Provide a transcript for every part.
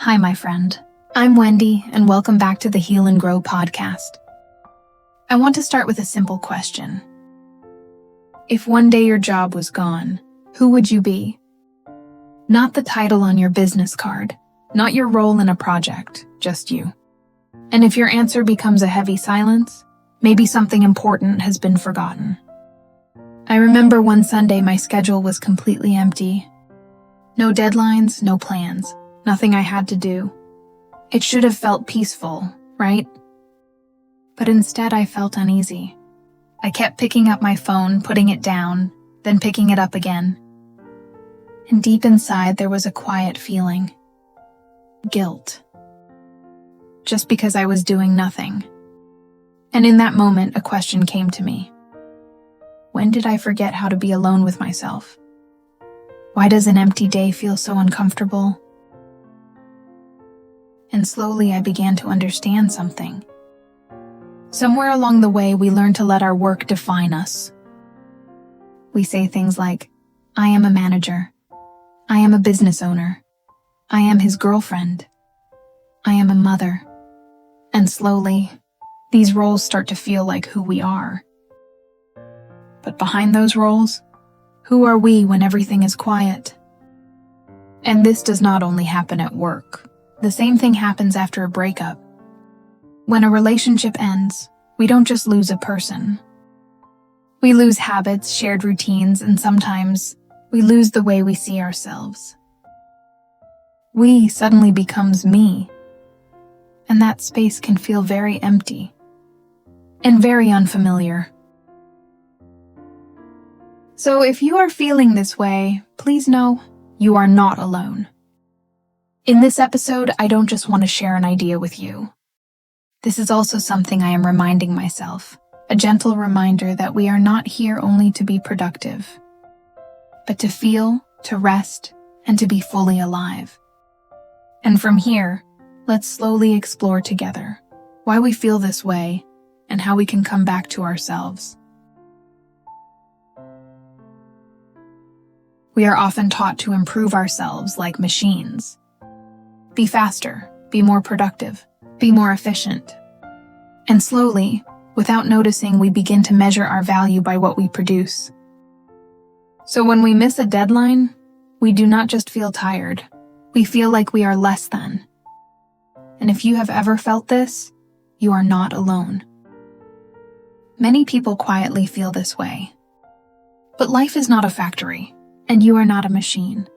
Hi, my friend. I'm Wendy, and welcome back to the Heal and Grow podcast. I want to start with a simple question. If one day your job was gone, who would you be? Not the title on your business card, not your role in a project, just you. And if your answer becomes a heavy silence, maybe something important has been forgotten. I remember one Sunday my schedule was completely empty. No deadlines, no plans, nothing I had to do. It should have felt peaceful, right? But instead I felt uneasy. I kept picking up my phone, putting it down, then picking it up again. And deep inside there was a quiet feeling. Guilt. Just because I was doing nothing. And in that moment, a question came to me. When did I forget how to be alone with myself? Why does an empty day feel so uncomfortable? And slowly I began to understand something. Somewhere along the way, we learn to let our work define us. We say things like, I am a manager. I am a business owner. I am his girlfriend. I am a mother. And slowly, these roles start to feel like who we are. But behind those roles, who are we when everything is quiet? And this does not only happen at work. The same thing happens after a breakup. When a relationship ends, we don't just lose a person. We lose habits, shared routines, and sometimes we lose the way we see ourselves. We suddenly becomes me. And that space can feel very empty and very unfamiliar. So if you are feeling this way, please know you are not alone. In this episode, I don't just want to share an idea with you. This is also something I am reminding myself, a gentle reminder that we are not here only to be productive, but to feel, to rest, and to be fully alive. And from here, let's slowly explore together why we feel this way and how we can come back to ourselves. We are often taught to improve ourselves like machines. Be faster, be more productive, be more efficient. And slowly, without noticing, we begin to measure our value by what we produce. So when we miss a deadline, we do not just feel tired, we feel like we are less than. And if you have ever felt this, you are not alone. Many people quietly feel this way. But life is not a factory. And you are not a machine.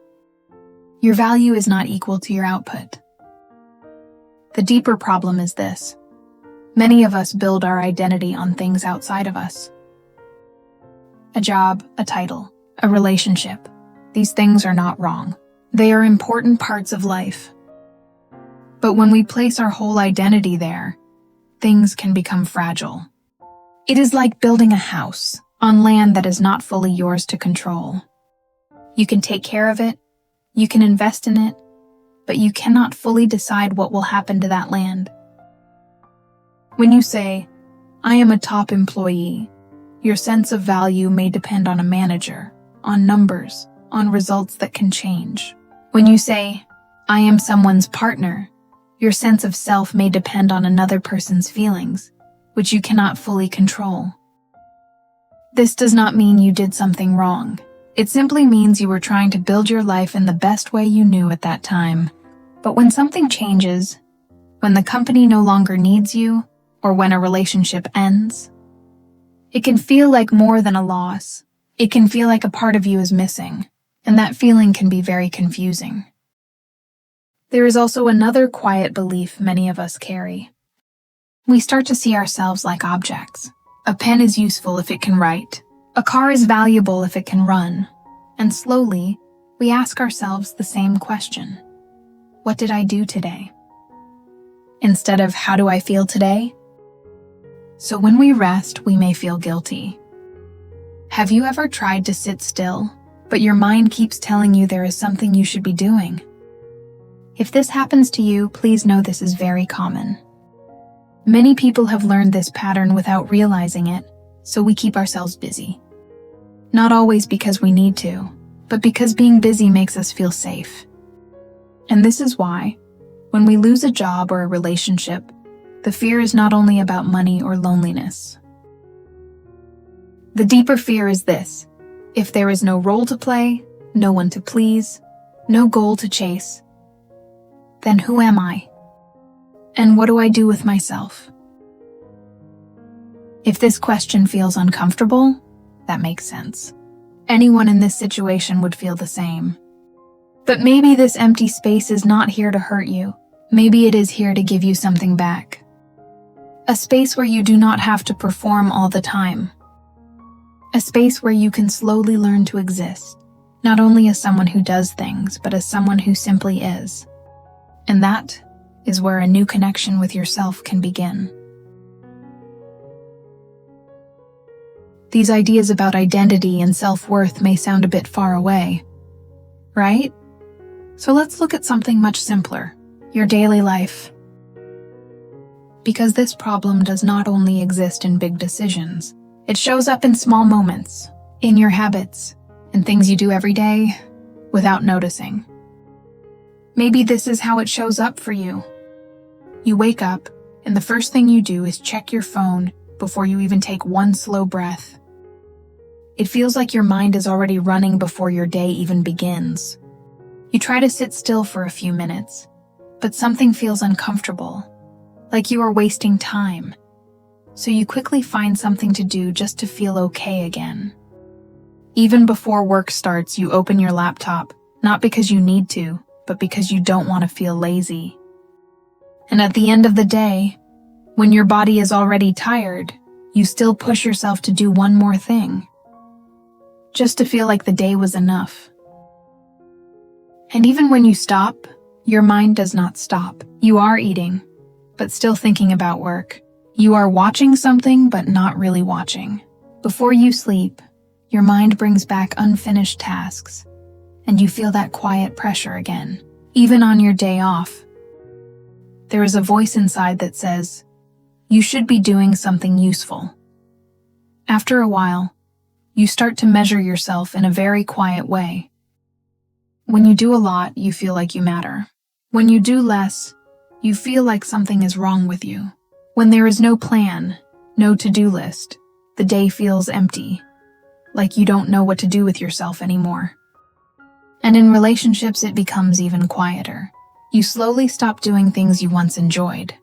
Your value is not equal to your output. The deeper problem is this. Many of us build our identity on things outside of us. A job, a title, a relationship. These things are not wrong. They are important parts of life. But when we place our whole identity there, things can become fragile. It is like building a house on land that is not fully yours to control. You can take care of it, you can invest in it, but you cannot fully decide what will happen to that land. When you say, I am a top employee, your sense of value may depend on a manager, on numbers, on results that can change. When you say, I am someone's partner, your sense of self may depend on another person's feelings, which you cannot fully control. This does not mean you did something wrong. It simply means you were trying to build your life in the best way you knew at that time. But when something changes, when the company no longer needs you, or when a relationship ends, it can feel like more than a loss. It can feel like a part of you is missing, and that feeling can be very confusing. There is also another quiet belief many of us carry. We start to see ourselves like objects. A pen is useful if it can write. A car is valuable if it can run, and slowly, we ask ourselves the same question. What did I do today? Instead of how do I feel today? So when we rest, we may feel guilty. Have you ever tried to sit still, but your mind keeps telling you there is something you should be doing? If this happens to you, please know this is very common. Many people have learned this pattern without realizing it, so we keep ourselves busy. Not always because we need to, but because being busy makes us feel safe. And this is why, When we lose a job or a relationship, the fear is not only about money or loneliness. The deeper fear is this: if there is no role to play, no one to please, no goal to chase, then who am I? And what do I do with myself? If this question feels uncomfortable, that makes sense. Anyone in this situation would feel the same. But maybe this empty space is not here to hurt you. Maybe it is here to give you something back. A space where you do not have to perform all the time. A space where you can slowly learn to exist, not only as someone who does things, but as someone who simply is. And that is where a new connection with yourself can begin. These ideas about identity and self-worth may sound a bit far away, right? So let's look at something much simpler: your daily life. Because this problem does not only exist in big decisions. It shows up in small moments, in your habits, in things you do every day without noticing. Maybe this is how it shows up for you. You wake up, and the first thing you do is check your phone before you even take one slow breath. It feels like your mind is already running before your day even begins. You try to sit still for a few minutes, but something feels uncomfortable, like you are wasting time. So you quickly find something to do just to feel okay again. Even before work starts, you open your laptop, not because you need to, but because you don't want to feel lazy. And at the end of the day, when your body is already tired, you still push yourself to do one more thing, just to feel like the day was enough. And even when you stop, your mind does not stop. You are eating, but still thinking about work. You are watching something, but not really watching. Before you sleep, your mind brings back unfinished tasks, and you feel that quiet pressure again. Even on your day off, there is a voice inside that says, you should be doing something useful. After a while, you start to measure yourself in a very quiet way. When you do a lot, you feel like you matter. When you do less, you feel like something is wrong with you. When there is no plan, no to-do list, the day feels empty, like you don't know what to do with yourself anymore. And in relationships, it becomes even quieter. You slowly stop doing things you once enjoyed.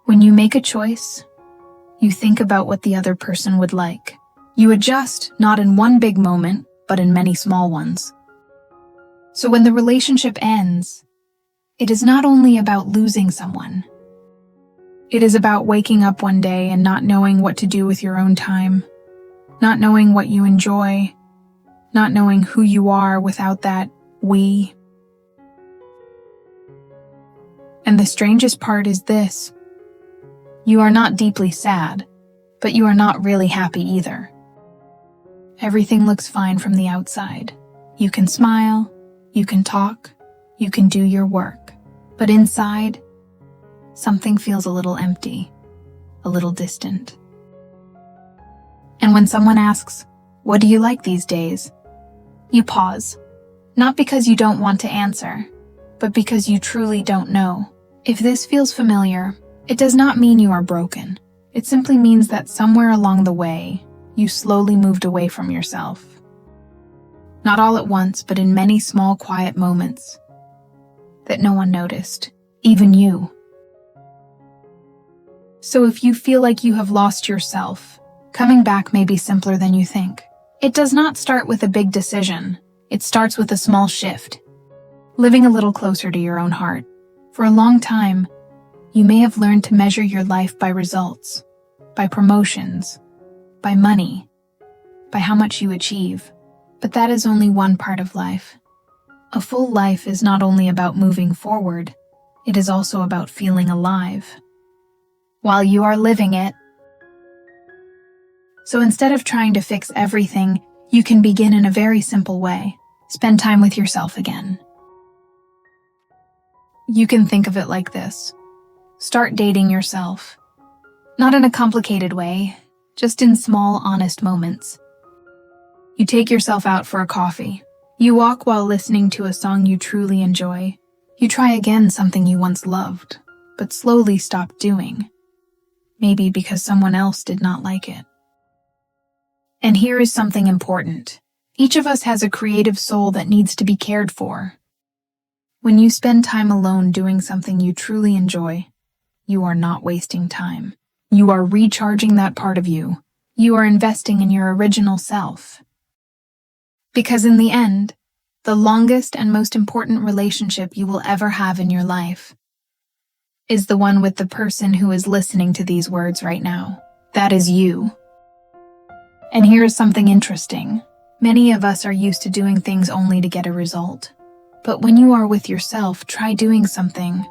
When you make a choice, you think about what the other person would like. You adjust, not in one big moment, but in many small ones. So when the relationship ends, it is not only about losing someone. It is about waking up one day and not knowing what to do with your own time, not knowing what you enjoy, not knowing who you are without that we. And the strangest part is this: you are not deeply sad, but you are not really happy either. Everything looks fine from the outside. You can smile, you can talk, you can do your work. But inside, something feels a little empty, a little distant. And when someone asks, "What do you like these days?" you pause, not because you don't want to answer, but because you truly don't know. If this feels familiar, it does not mean you are broken. It simply means that somewhere along the way, you slowly moved away from yourself. Not all at once, but in many small, quiet moments that no one noticed, even you. So if you feel like you have lost yourself, coming back may be simpler than you think. It does not start with a big decision. It starts with a small shift, living a little closer to your own heart. For a long time, you may have learned to measure your life by results, by promotions, by money, by how much you achieve. But that is only one part of life. A full life is not only about moving forward, it is also about feeling alive while you are living it. So instead of trying to fix everything, you can begin in a very simple way. Spend time with yourself again. You can think of it like this. Start dating yourself. Not in a complicated way, just in small, honest moments. You take yourself out for a coffee. You walk while listening to a song you truly enjoy. You try again something you once loved, but slowly stopped doing. Maybe because someone else did not like it. And here is something important. Each of us has a creative soul that needs to be cared for. When you spend time alone doing something you truly enjoy, you are not wasting time. You are recharging that part of you. You are investing in your original self. Because in the end, the longest and most important relationship you will ever have in your life is the one with the person who is listening to these words right now. That is you. And here is something interesting. Many of us are used to doing things only to get a result. But when you are with yourself, try doing something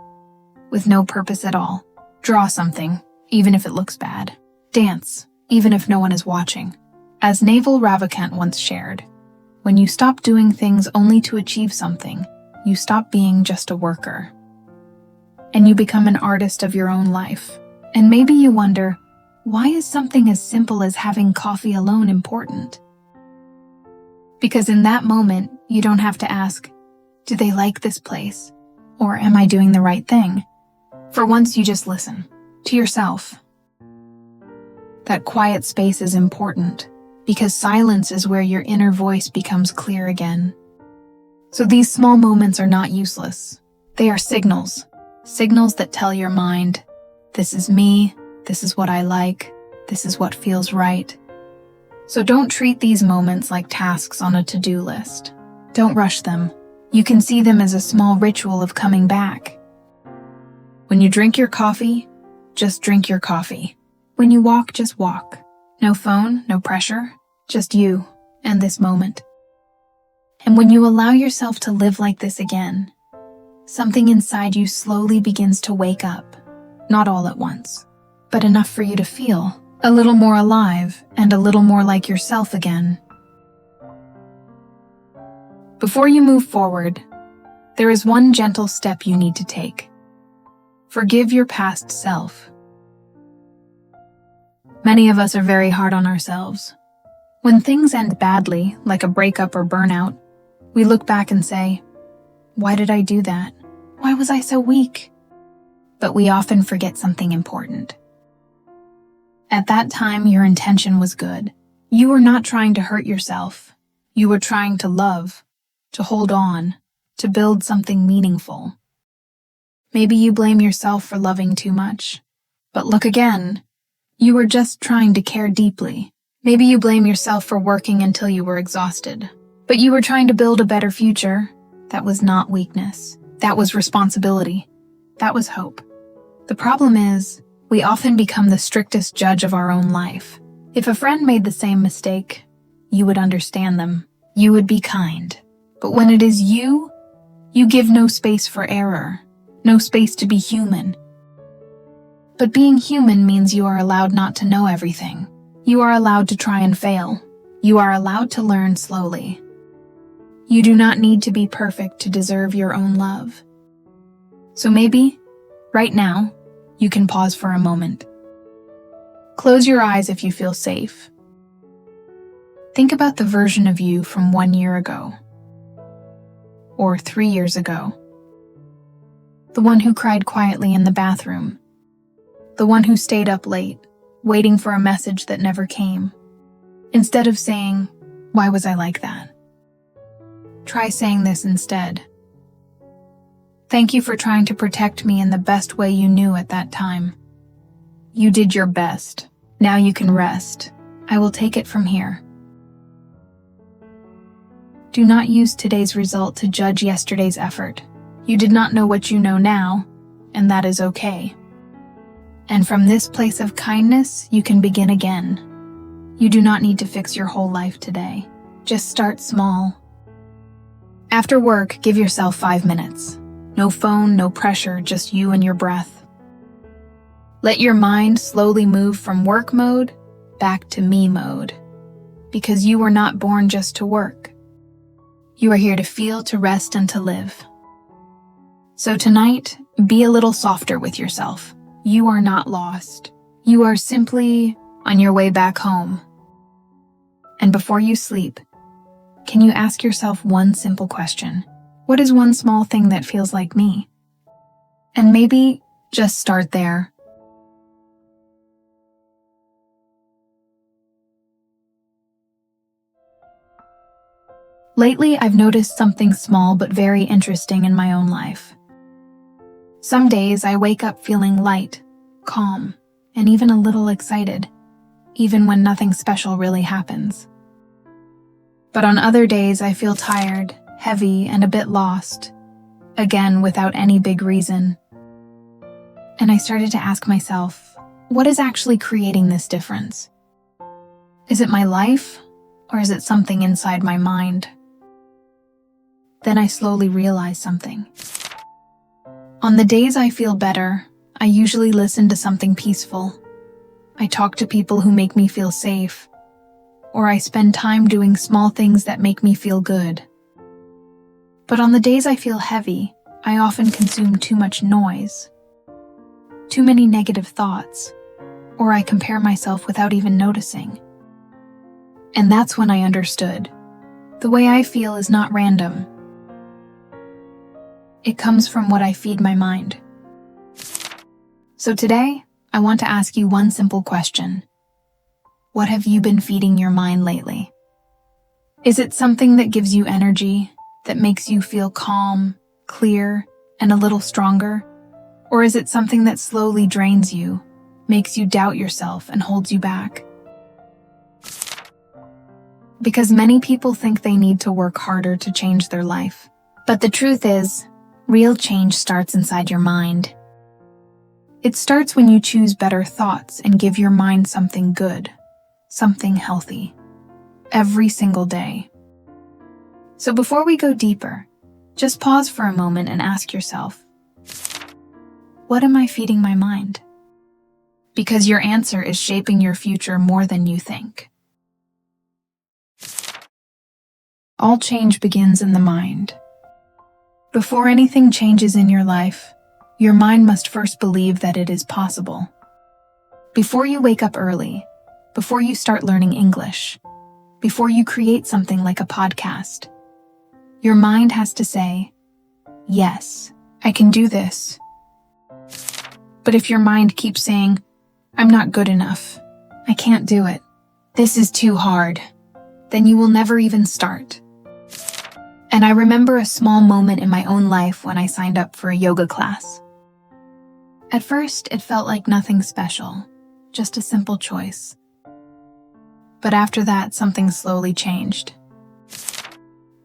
with no purpose at all. Draw something, even if it looks bad. Dance, even if no one is watching. As Naval Ravikant once shared, when you stop doing things only to achieve something, you stop being just a worker. And you become an artist of your own life. And maybe you wonder, why is something as simple as having coffee alone important? Because in that moment, you don't have to ask, do they like this place? Or am I doing the right thing? For once, you just listen to yourself. That quiet space is important because silence is where your inner voice becomes clear again. So these small moments are not useless. They are signals that tell your mind, this is me, this is what I like, this is what feels right. So don't treat these moments like tasks on a to-do list. Don't rush them. You can see them as a small ritual of coming back. When you drink your coffee, just drink your coffee. When you walk, just walk. No phone, no pressure, just you and this moment. And when you allow yourself to live like this again, something inside you slowly begins to wake up. Not all at once, but enough for you to feel a little more alive and a little more like yourself again. Before you move forward, there is one gentle step you need to take. Forgive your past self. Many of us are very hard on ourselves. When things end badly, like a breakup or burnout, we look back and say, why did I do that? Why was I so weak? But we often forget something important. At that time, your intention was good. You were not trying to hurt yourself. You were trying to love, to hold on, to build something meaningful. Maybe you blame yourself for loving too much. But look again. You were just trying to care deeply. Maybe you blame yourself for working until you were exhausted. But you were trying to build a better future. That was not weakness. That was responsibility. That was hope. The problem is, we often become the strictest judge of our own life. If a friend made the same mistake, you would understand them. You would be kind. But when it is you give no space for error, no space to be human. But being human means you are allowed not to know everything. You are allowed to try and fail. You are allowed to learn slowly. You do not need to be perfect to deserve your own love. So maybe, right now, you can pause for a moment. Close your eyes if you feel safe. Think about the version of you from 1 year ago. Or 3 years ago. The one who cried quietly in the bathroom. The one who stayed up late, waiting for a message that never came. Instead of saying, why was I like that? Try saying this instead. Thank you for trying to protect me in the best way you knew at that time. You did your best. Now you can rest. I will take it from here. Do not use today's result to judge yesterday's effort. You did not know what you know now, and that is okay. And from this place of kindness, you can begin again. You do not need to fix your whole life today. Just start small. After work, give yourself 5 minutes. No phone, no pressure, just you and your breath. Let your mind slowly move from work mode back to me mode. Because you were not born just to work. You are here to feel, to rest, and to live. So tonight, be a little softer with yourself. You are not lost. You are simply on your way back home. And before you sleep, can you ask yourself one simple question? What is one small thing that feels like me? And maybe just start there. Lately, I've noticed something small but very interesting in my own life. Some days I wake up feeling light, calm, and even a little excited, even when nothing special really happens. But on other days I feel tired, heavy, and a bit lost, again without any big reason. And I started to ask myself, what is actually creating this difference? Is it my life, or is it something inside my mind? Then I slowly realized something. On the days I feel better, I usually listen to something peaceful. I talk to people who make me feel safe, or I spend time doing small things that make me feel good. But on the days I feel heavy, I often consume too much noise, too many negative thoughts, or I compare myself without even noticing. And that's when I understood. The way I feel is not random. It comes from what I feed my mind. So today, I want to ask you one simple question. What have you been feeding your mind lately? Is it something that gives you energy, that makes you feel calm, clear, and a little stronger? Or is it something that slowly drains you, makes you doubt yourself, and holds you back? Because many people think they need to work harder to change their life. But the truth is, real change starts inside your mind. It starts when you choose better thoughts and give your mind something good, something healthy, every single day. So before we go deeper, just pause for a moment and ask yourself, what am I feeding my mind? Because your answer is shaping your future more than you think. All change begins in the mind. Before anything changes in your life, your mind must first believe that it is possible. Before you wake up early, before you start learning English, before you create something like a podcast, your mind has to say, yes, I can do this. But if your mind keeps saying, I'm not good enough, I can't do it, this is too hard, then you will never even start. And I remember a small moment in my own life when I signed up for a yoga class. At first, it felt like nothing special, just a simple choice. But after that, something slowly changed.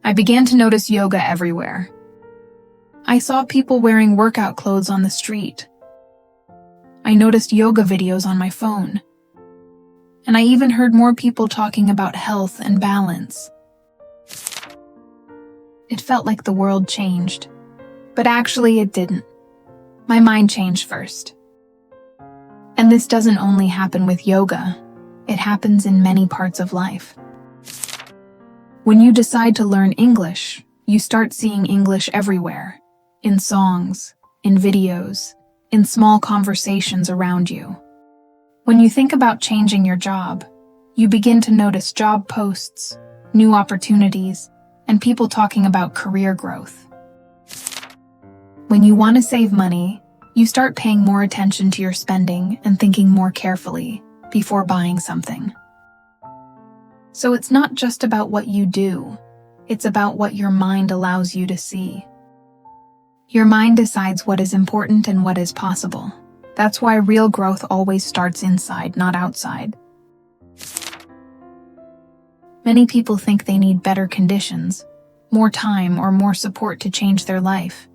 I began to notice yoga everywhere. I saw people wearing workout clothes on the street. I noticed yoga videos on my phone. And I even heard more people talking about health and balance. It felt like the world changed, but actually it didn't. My mind changed first. And this doesn't only happen with yoga, it happens in many parts of life. When you decide to learn English, you start seeing English everywhere, in songs, in videos, in small conversations around you. When you think about changing your job, you begin to notice job posts, new opportunities, and people talking about career growth. When you want to save money, you start paying more attention to your spending and thinking more carefully before buying something. So it's not just about what you do, it's about what your mind allows you to see. Your mind decides what is important and what is possible. That's why real growth always starts inside, not outside. Many people think they need better conditions, more time, or more support to change their life.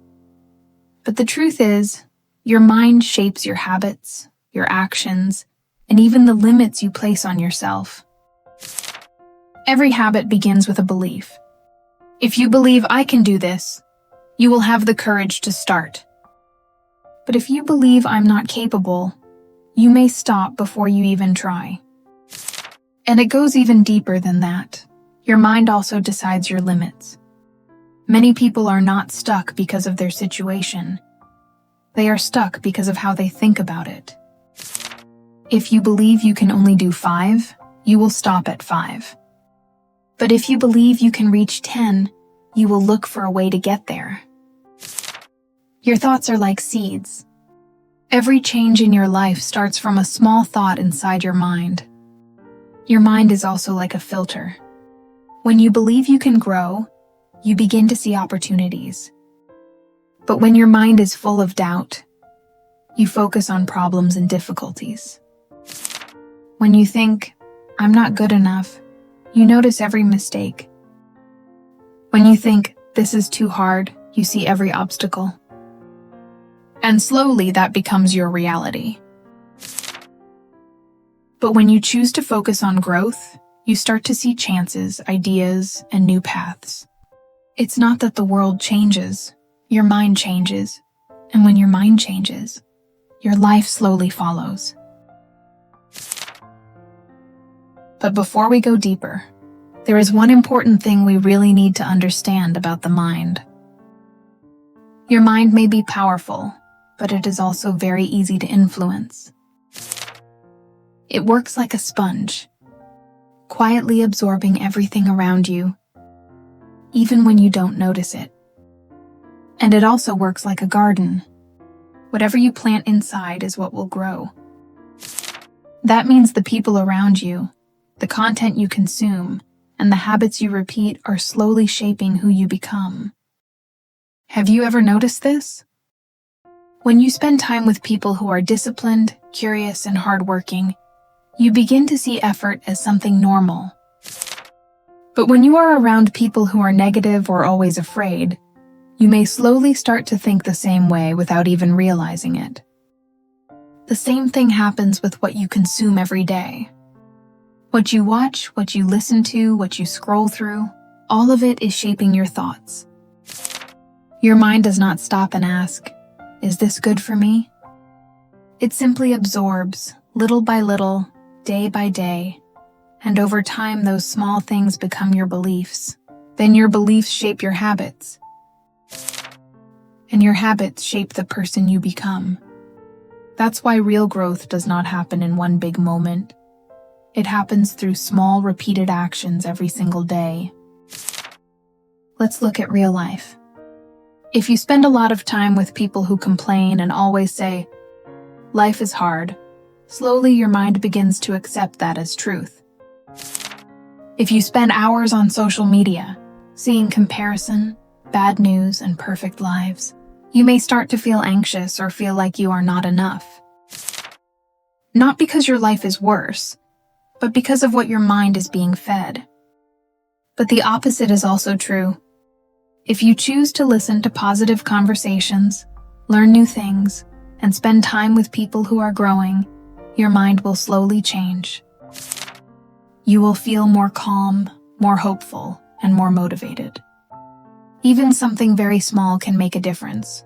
But the truth is, your mind shapes your habits, your actions, and even the limits you place on yourself. Every habit begins with a belief. If you believe I can do this, you will have the courage to start. But if you believe I'm not capable, you may stop before you even try. And it goes even deeper than that. Your mind also decides your limits. Many people are not stuck because of their situation. They are stuck because of how they think about it. If you believe you can only do 5, you will stop at 5. But if you believe you can reach 10, you will look for a way to get there. Your thoughts are like seeds. Every change in your life starts from a small thought inside your mind. Your mind is also like a filter. When you believe you can grow, you begin to see opportunities. But when your mind is full of doubt, you focus on problems and difficulties. When you think, "I'm not good enough," you notice every mistake. When you think, "This is too hard," you see every obstacle. And slowly that becomes your reality. But when you choose to focus on growth, you start to see chances, ideas, and new paths. It's not that the world changes, your mind changes. And when your mind changes, your life slowly follows. But before we go deeper, there is one important thing we really need to understand about the mind. Your mind may be powerful, but it is also very easy to influence. It works like a sponge, quietly absorbing everything around you, even when you don't notice it. And it also works like a garden. Whatever you plant inside is what will grow. That means the people around you, the content you consume, and the habits you repeat are slowly shaping who you become. Have you ever noticed this? When you spend time with people who are disciplined, curious, and hardworking, you begin to see effort as something normal. But when you are around people who are negative or always afraid, you may slowly start to think the same way without even realizing it. The same thing happens with what you consume every day. What you watch, what you listen to, what you scroll through, all of it is shaping your thoughts. Your mind does not stop and ask, "Is this good for me?" It simply absorbs, little by little, day by day, and over time those small things become your beliefs. Then your beliefs shape your habits, and your habits shape the person you become. That's why real growth does not happen in one big moment. It happens through small, repeated actions every single day. Let's look at real life. If you spend a lot of time with people who complain and always say, "Life is hard," slowly your mind begins to accept that as truth. If you spend hours on social media, seeing comparison, bad news, and perfect lives, you may start to feel anxious or feel like you are not enough. Not because your life is worse, but because of what your mind is being fed. But the opposite is also true. If you choose to listen to positive conversations, learn new things, and spend time with people who are growing, your mind will slowly change. You will feel more calm, more hopeful, and more motivated. Even something very small can make a difference.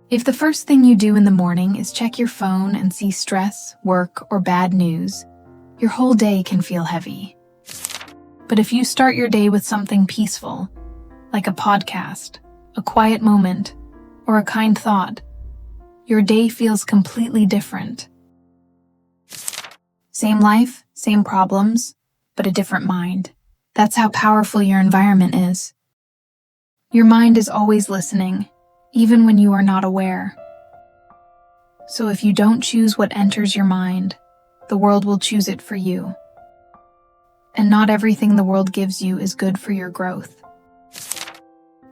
If the first thing you do in the morning is check your phone and see stress, work, or bad news, your whole day can feel heavy. But if you start your day with something peaceful, like a podcast, a quiet moment, or a kind thought, your day feels completely different. Same life, same problems, but a different mind. That's how powerful your environment is. Your mind is always listening, even when you are not aware. So if you don't choose what enters your mind, the world will choose it for you. And not everything the world gives you is good for your growth.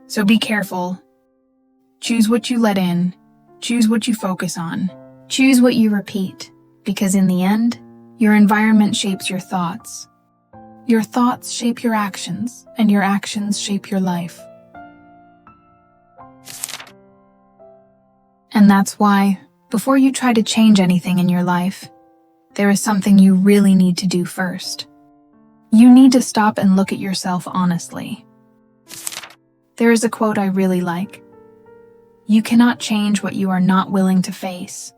So be careful. Choose what you let in. Choose what you focus on. Choose what you repeat, because in the end, your environment shapes your thoughts. Your thoughts shape your actions, and your actions shape your life. And that's why, before you try to change anything in your life, there is something you really need to do first. You need to stop and look at yourself honestly. There is a quote I really like. You cannot change what you are not willing to face.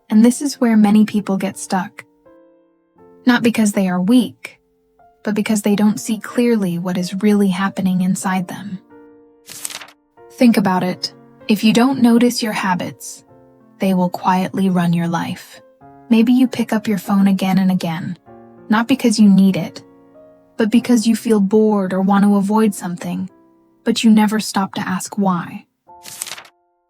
And this is where many people get stuck. Not because they are weak, but because they don't see clearly what is really happening inside them. Think about it. If you don't notice your habits, they will quietly run your life. Maybe you pick up your phone again and again, not because you need it, but because you feel bored or want to avoid something. but you never stop to ask why.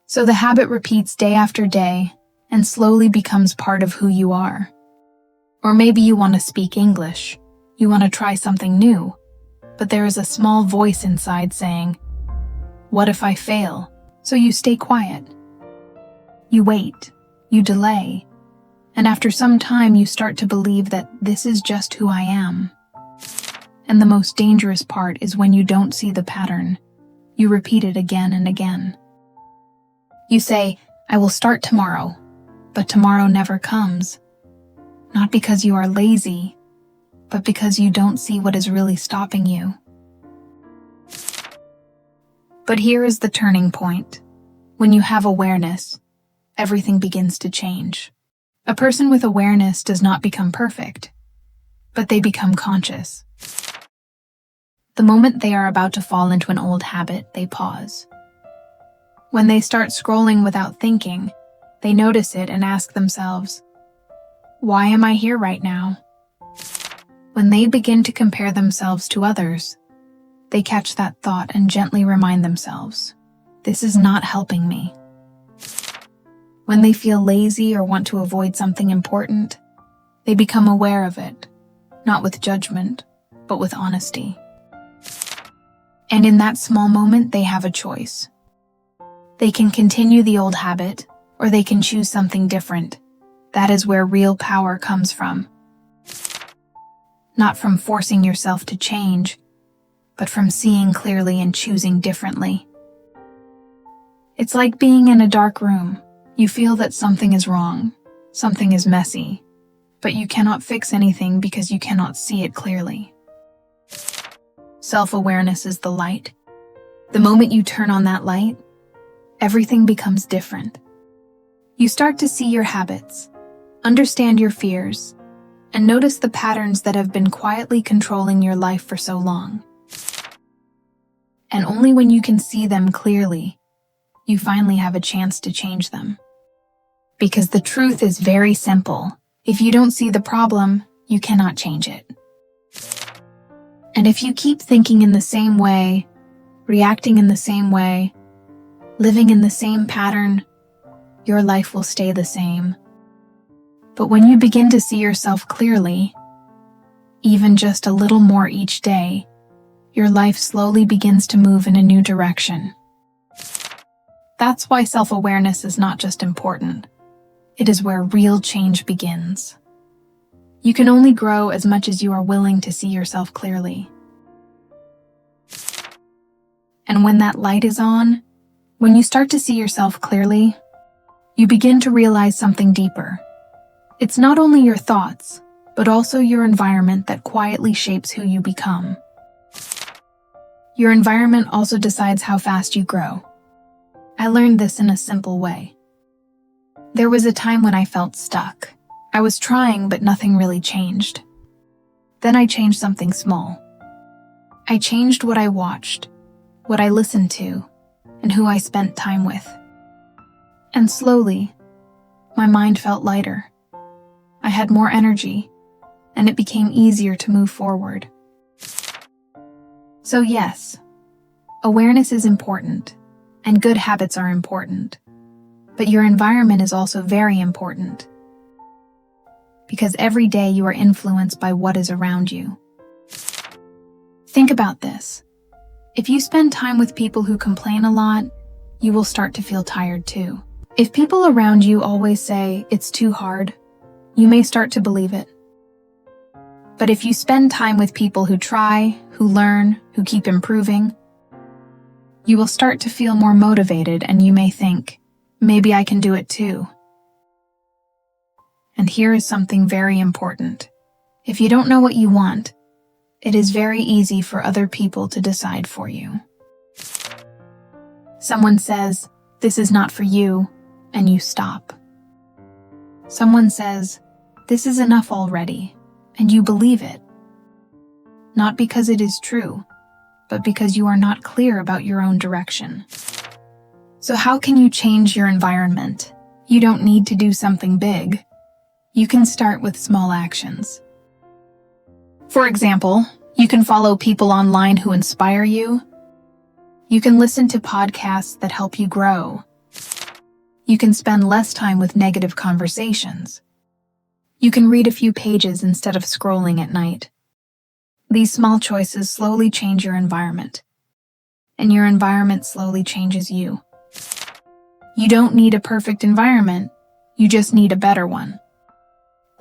So the habit repeats day after day and slowly becomes part of who you are. Or maybe you want to speak English, you want to try something new, but there is a small voice inside saying, "What if I fail?" So you stay quiet. You wait, you delay, and after some time you start to believe that this is just who I am. And the most dangerous part is when you don't see the pattern. You repeat it again and again. You say, "I will start tomorrow," but tomorrow never comes. Not because you are lazy, but because you don't see what is really stopping you. But here is the turning point. When you have awareness, everything begins to change. A person with awareness does not become perfect, but they become conscious. The moment they are about to fall into an old habit, they pause. When they start scrolling without thinking, they notice it and ask themselves, "Why am I here right now?" When they begin to compare themselves to others, they catch that thought and gently remind themselves, "This is not helping me." When they feel lazy or want to avoid something important, they become aware of it, not with judgment, but with honesty. And in that small moment, they have a choice. They can continue the old habit, or they can choose something different. That is where real power comes from. Not from forcing yourself to change, but from seeing clearly and choosing differently. It's like being in a dark room. You feel that something is wrong, something is messy, but you cannot fix anything because you cannot see it clearly. Self-awareness is the light. The moment you turn on that light, everything becomes different. You start to see your habits, understand your fears, and notice the patterns that have been quietly controlling your life for so long. And only when you can see them clearly, you finally have a chance to change them. Because the truth is very simple. If you don't see the problem, you cannot change it. And if you keep thinking in the same way, reacting in the same way, living in the same pattern, your life will stay the same. But when you begin to see yourself clearly, even just a little more each day, your life slowly begins to move in a new direction. That's why self-awareness is not just important. It is where real change begins. You can only grow as much as you are willing to see yourself clearly. And when that light is on, when you start to see yourself clearly, you begin to realize something deeper. It's not only your thoughts, but also your environment that quietly shapes who you become. Your environment also decides how fast you grow. I learned this in a simple way. There was a time when I felt stuck. I was trying, but nothing really changed. Then I changed something small. I changed what I watched, what I listened to, and who I spent time with. And slowly, my mind felt lighter. I had more energy, and it became easier to move forward. So yes, awareness is important, and good habits are important. But your environment is also very important. Because every day you are influenced by what is around you. Think about this. If you spend time with people who complain a lot, you will start to feel tired too. If people around you always say it's too hard, you may start to believe it. But if you spend time with people who try, who learn, who keep improving, you will start to feel more motivated and you may think, maybe I can do it too. And here is something very important. If you don't know what you want, it is very easy for other people to decide for you. Someone says, "This is not for you," and you stop. Someone says, "This is enough already," and you believe it. Not because it is true, but because you are not clear about your own direction. So how can you change your environment? You don't need to do something big. You can start with small actions. For example, you can follow people online who inspire you. You can listen to podcasts that help you grow. You can spend less time with negative conversations. You can read a few pages instead of scrolling at night. These small choices slowly change your environment, and your environment slowly changes you. You don't need a perfect environment, you just need a better one.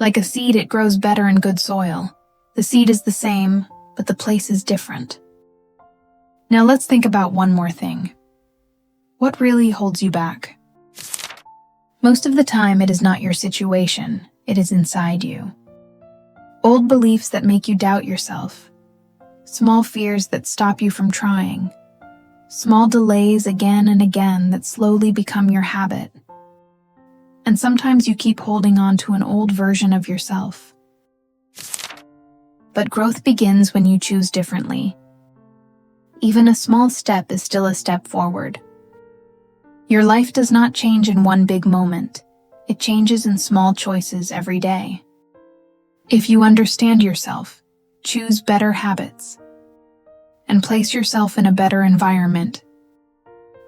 Like a seed, it grows better in good soil. The seed is the same, but the place is different. Now let's think about one more thing. What really holds you back? Most of the time, it is not your situation, it is inside you. Old beliefs that make you doubt yourself. Small fears that stop you from trying. Small delays again and again that slowly become your habit. And sometimes you keep holding on to an old version of yourself. But growth begins when you choose differently. Even a small step is still a step forward. Your life does not change in one big moment. It changes in small choices every day. If you understand yourself, choose better habits, and place yourself in a better environment,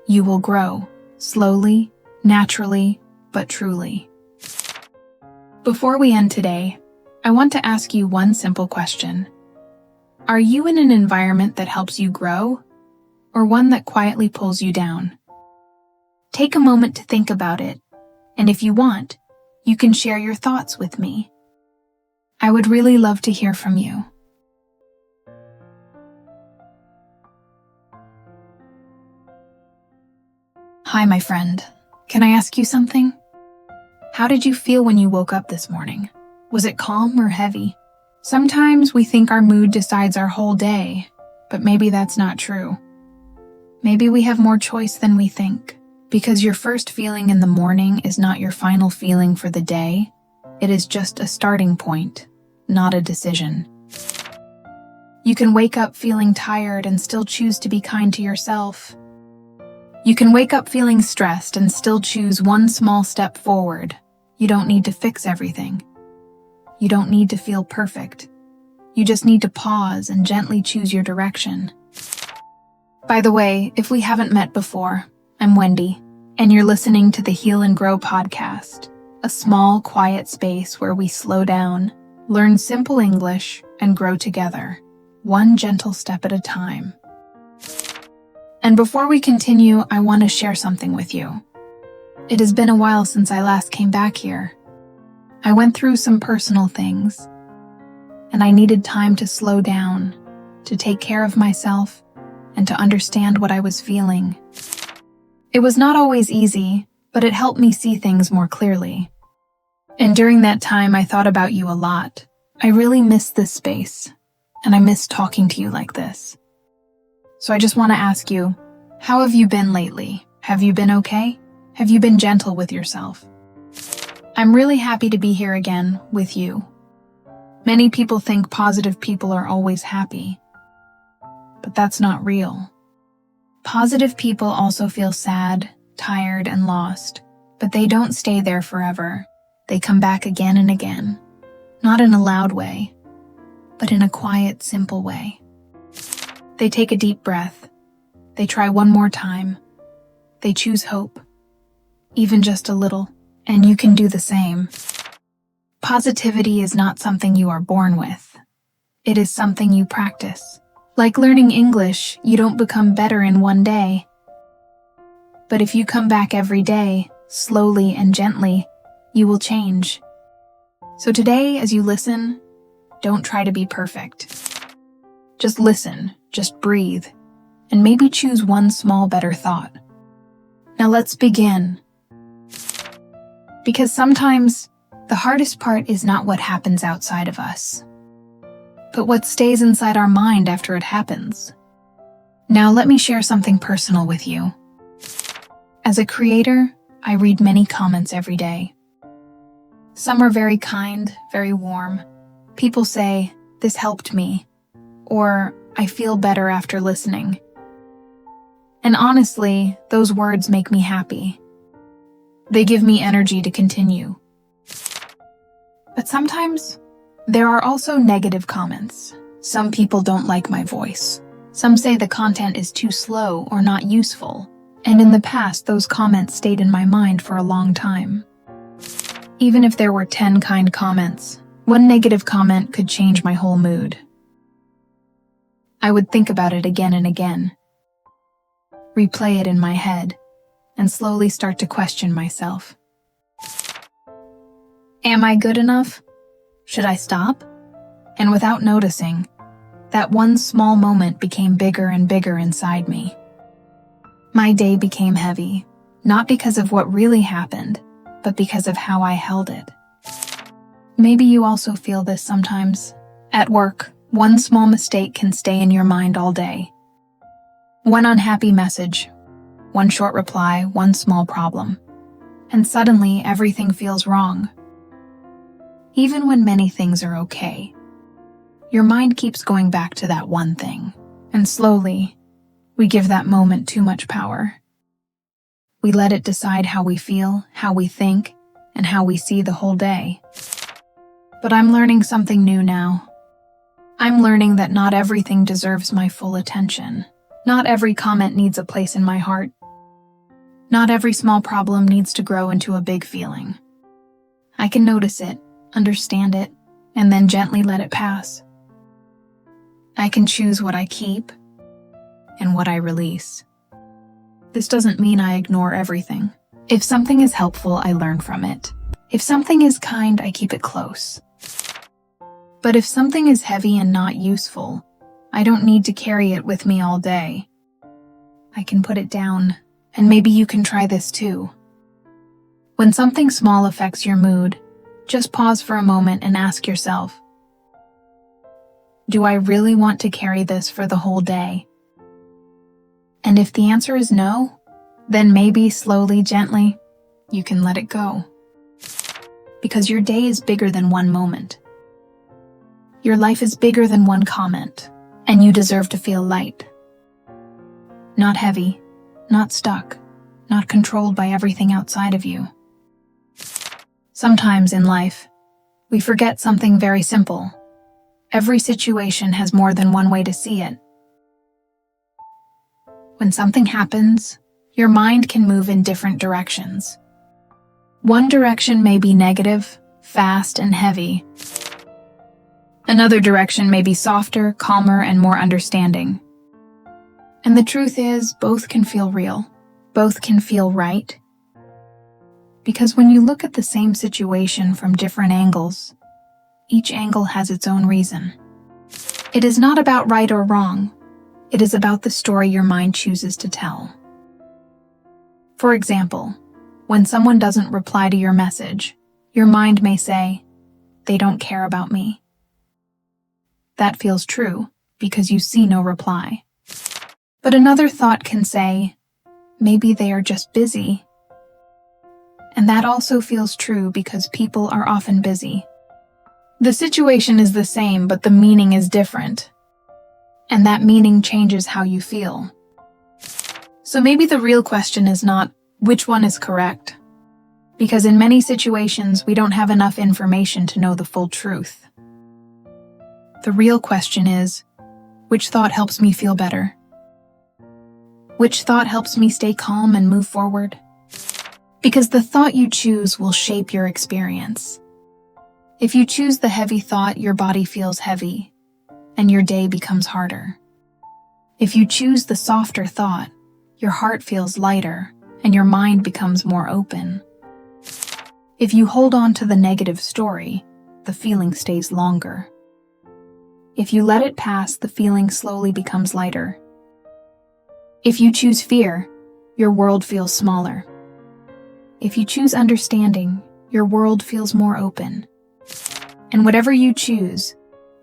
you will grow, slowly, naturally, but truly. Before we end today, I want to ask you one simple question. Are you in an environment that helps you grow, or one that quietly pulls you down? Take a moment to think about it, and if you want, you can share your thoughts with me. I would really love to hear from you. Hi, my friend. Can I ask you something? How did you feel when you woke up this morning? Was it calm or heavy? Sometimes we think our mood decides our whole day, but maybe that's not true. Maybe we have more choice than we think, because your first feeling in the morning is not your final feeling for the day. It is just a starting point, not a decision. You can wake up feeling tired and still choose to be kind to yourself. You can wake up feeling stressed and still choose one small step forward. You don't need to fix everything. You don't need to feel perfect. You just need to pause and gently choose your direction. By the way, if we haven't met before, I'm Wendy, and you're listening to the Heal and Grow podcast, a small, quiet space where we slow down, learn simple English, and grow together, one gentle step at a time. And before we continue, I want to share something with you. It has been a while since I last came back here. I went through some personal things, and I needed time to slow down, to take care of myself, and to understand what I was feeling. It was not always easy, but it helped me see things more clearly. And during that time, I thought about you a lot. I really missed this space, and I miss talking to you like this. So I just want to ask you, how have you been lately? Have you been okay? Have you been gentle with yourself? I'm really happy to be here again with you. Many people think positive people are always happy, but that's not real. Positive people also feel sad, tired, and lost, but they don't stay there forever. They come back again and again, not in a loud way, but in a quiet, simple way. They take a deep breath. They try one more time. They choose hope, even just a little, and you can do the same. Positivity is not something you are born with. It is something you practice. Like learning English, you don't become better in one day. But if you come back every day, slowly and gently, you will change. So today, as you listen, don't try to be perfect. Just listen, just breathe, and maybe choose one small better thought. Now let's begin. Because sometimes the hardest part is not what happens outside of us, but what stays inside our mind after it happens. Now let me share something personal with you. As a creator, I read many comments every day. Some are very kind, very warm. People say, "This helped me," or "I feel better after listening." And honestly, those words make me happy. They give me energy to continue. But sometimes, there are also negative comments. Some people don't like my voice. Some say the content is too slow or not useful, and in the past those comments stayed in my mind for a long time. Even if there were 10 kind comments, one negative comment could change my whole mood. I would think about it again and again, replay it in my head, and slowly start to question myself. Am I good enough? Should I stop? And without noticing, that one small moment became bigger and bigger inside me. My day became heavy, not because of what really happened, but because of how I held it. Maybe you also feel this sometimes. At work, one small mistake can stay in your mind all day. One unhappy message, one short reply, one small problem, and suddenly everything feels wrong. Even when many things are okay, your mind keeps going back to that one thing, and slowly, we give that moment too much power. We let it decide how we feel, how we think, and how we see the whole day. But I'm learning something new now. I'm learning that not everything deserves my full attention. Not every comment needs a place in my heart. Not every small problem needs to grow into a big feeling. I can notice it, understand it, and then gently let it pass. I can choose what I keep and what I release. This doesn't mean I ignore everything. If something is helpful, I learn from it. If something is kind, I keep it close. But if something is heavy and not useful, I don't need to carry it with me all day. I can put it down, and maybe you can try this too. When something small affects your mood, just pause for a moment and ask yourself, do I really want to carry this for the whole day? And if the answer is no, then maybe slowly, gently, you can let it go. Because your day is bigger than one moment. Your life is bigger than one comment, and you deserve to feel light. Not heavy, not stuck, not controlled by everything outside of you. Sometimes in life, we forget something very simple. Every situation has more than one way to see it. When something happens, your mind can move in different directions. One direction may be negative, fast, and heavy. Another direction may be softer, calmer, and more understanding. And the truth is, both can feel real. Both can feel right. Because when you look at the same situation from different angles, each angle has its own reason. It is not about right or wrong. It is about the story your mind chooses to tell. For example, when someone doesn't reply to your message, your mind may say, "They don't care about me." That feels true because you see no reply. But another thought can say, "Maybe they are just busy." And that also feels true because people are often busy. The situation is the same, but the meaning is different. And that meaning changes how you feel. So maybe the real question is not, which one is correct? Because in many situations, we don't have enough information to know the full truth. The real question is, which thought helps me feel better? Which thought helps me stay calm and move forward? Because the thought you choose will shape your experience. If you choose the heavy thought, your body feels heavy, and your day becomes harder. If you choose the softer thought, your heart feels lighter, and your mind becomes more open. If you hold on to the negative story, the feeling stays longer. If you let it pass, the feeling slowly becomes lighter. If you choose fear, your world feels smaller. If you choose understanding, your world feels more open. And whatever you choose,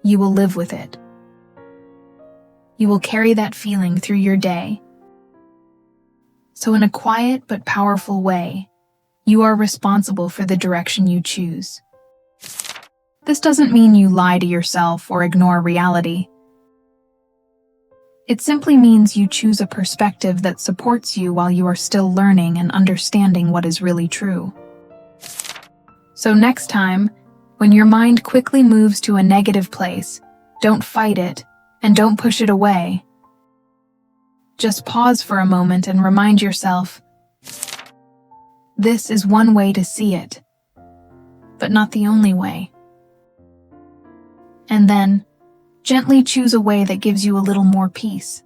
you will live with it. You will carry that feeling through your day. So in a quiet but powerful way, you are responsible for the direction you choose. This doesn't mean you lie to yourself or ignore reality. It simply means you choose a perspective that supports you while you are still learning and understanding what is really true. So next time, when your mind quickly moves to a negative place, don't fight it and don't push it away. Just pause for a moment and remind yourself, this is one way to see it, but not the only way. And then, gently choose a way that gives you a little more peace.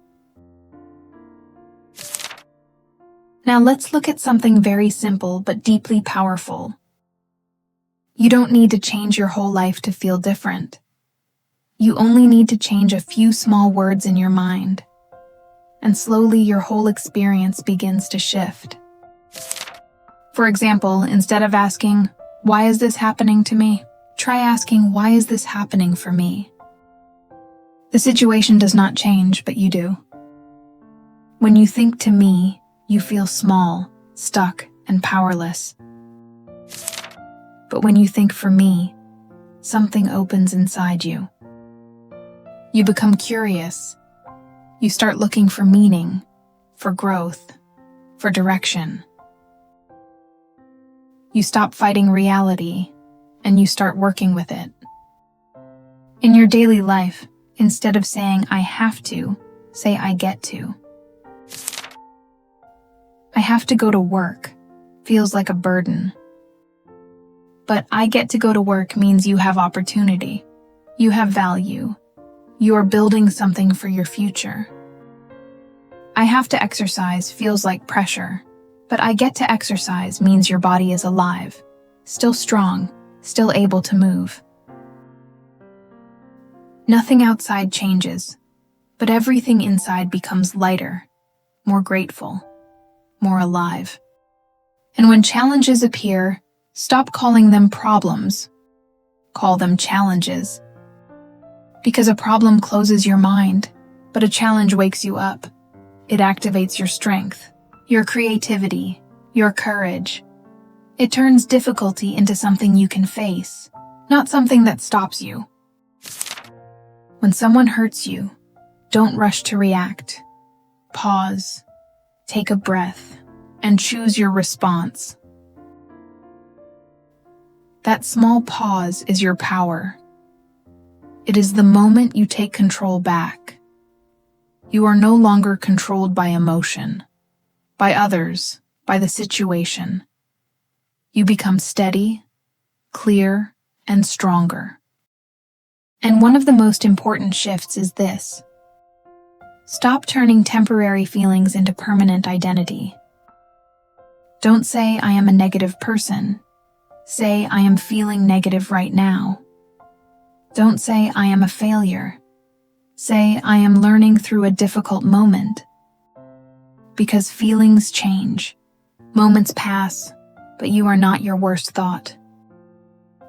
Now let's look at something very simple but deeply powerful. You don't need to change your whole life to feel different. You only need to change a few small words in your mind, and slowly your whole experience begins to shift. For example, instead of asking, "Why is this happening to me?" try asking, "Why is this happening for me?" The situation does not change, but you do. When you think "to me," you feel small, stuck, and powerless. But when you think "for me," something opens inside you. You become curious. You start looking for meaning, for growth, for direction. You stop fighting reality, and you start working with it. In your daily life, instead of saying "I have to," say "I get to." I have to go to work feels like a burden. But I get to go to work means you have opportunity. You have value. You are building something for your future. I have to exercise feels like pressure, but I get to exercise means your body is alive, still strong, still able to move. Nothing outside changes, but everything inside becomes lighter, more grateful, more alive. And when challenges appear, stop calling them problems. Call them challenges. Because a problem closes your mind, but a challenge wakes you up. It activates your strength, your creativity, your courage. It turns difficulty into something you can face, not something that stops you. When someone hurts you, don't rush to react. Pause, take a breath, and choose your response. That small pause is your power. It is the moment you take control back. You are no longer controlled by emotion, by others, by the situation. You become steady, clear, and stronger. And one of the most important shifts is this. Stop turning temporary feelings into permanent identity. Don't say "I am a negative person." Say "I am feeling negative right now." Don't say "I am a failure." Say "I am learning through a difficult moment." Because feelings change. Moments pass, but you are not your worst thought.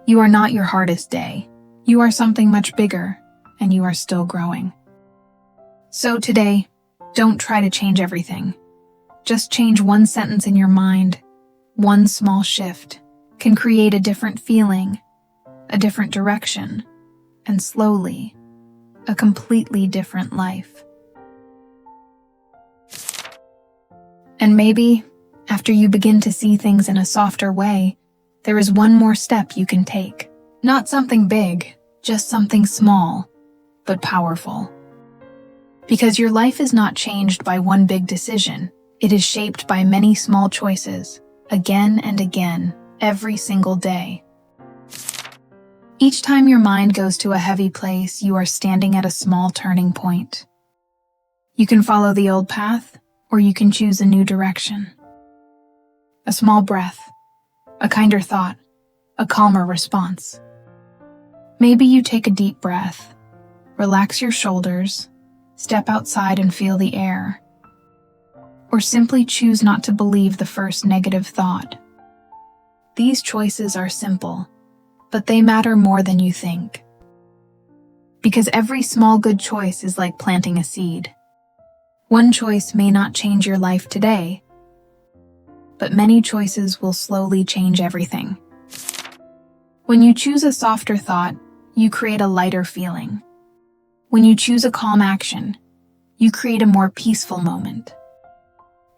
You are not your hardest day. You are something much bigger, and you are still growing. So today, don't try to change everything. Just change one sentence in your mind. One small shift can create a different feeling, a different direction, and slowly, a completely different life. And maybe, after you begin to see things in a softer way, there is one more step you can take. Not something big, just something small, but powerful. Because your life is not changed by one big decision. It is shaped by many small choices, again and again, every single day. Each time your mind goes to a heavy place, you are standing at a small turning point. You can follow the old path, or you can choose a new direction. A small breath, a kinder thought, a calmer response. Maybe you take a deep breath, relax your shoulders, step outside and feel the air, or simply choose not to believe the first negative thought. These choices are simple, but they matter more than you think. Because every small good choice is like planting a seed. One choice may not change your life today, but many choices will slowly change everything. When you choose a softer thought, you create a lighter feeling. When you choose a calm action, you create a more peaceful moment.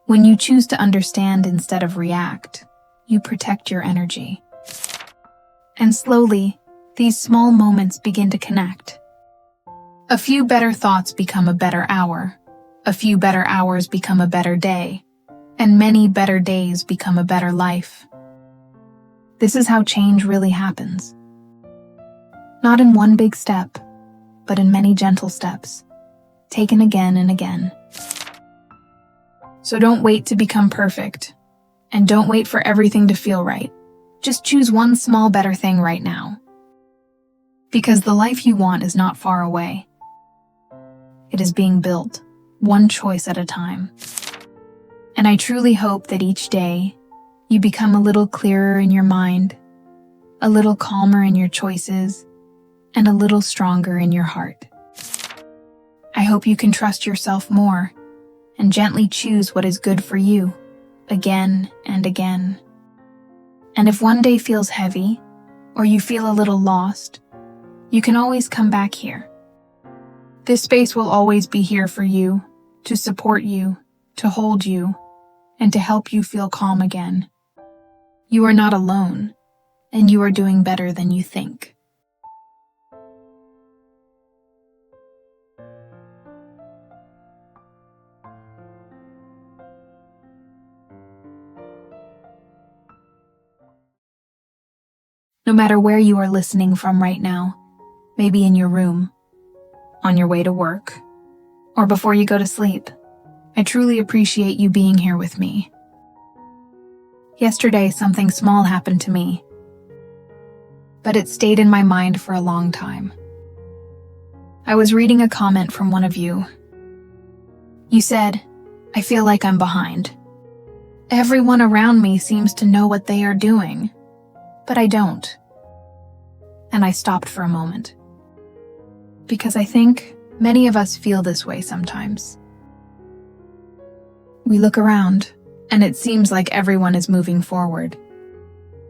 When you choose to understand instead of react, you protect your energy. And slowly, these small moments begin to connect. A few better thoughts become a better hour. A few better hours become a better day, and many better days become a better life. This is how change really happens. Not in one big step, but in many gentle steps, taken again and again. So don't wait to become perfect, and don't wait for everything to feel right. Just choose one small better thing right now. Because the life you want is not far away. It is being built, one choice at a time. And I truly hope that each day you become a little clearer in your mind, a little calmer in your choices, and a little stronger in your heart. I hope you can trust yourself more and gently choose what is good for you, again and again. And if one day feels heavy, or you feel a little lost, you can always come back here. This space will always be here for you, to support you, to hold you, and to help you feel calm again. You are not alone, and you are doing better than you think. No matter where you are listening from right now, maybe in your room, on your way to work, or before you go to sleep, I truly appreciate you being here with me. Yesterday, something small happened to me, but it stayed in my mind for a long time. I was reading a comment from one of you. You said, "I feel like I'm behind. Everyone around me seems to know what they are doing, but I don't." And I stopped for a moment. Because I think many of us feel this way sometimes. We look around, and it seems like everyone is moving forward.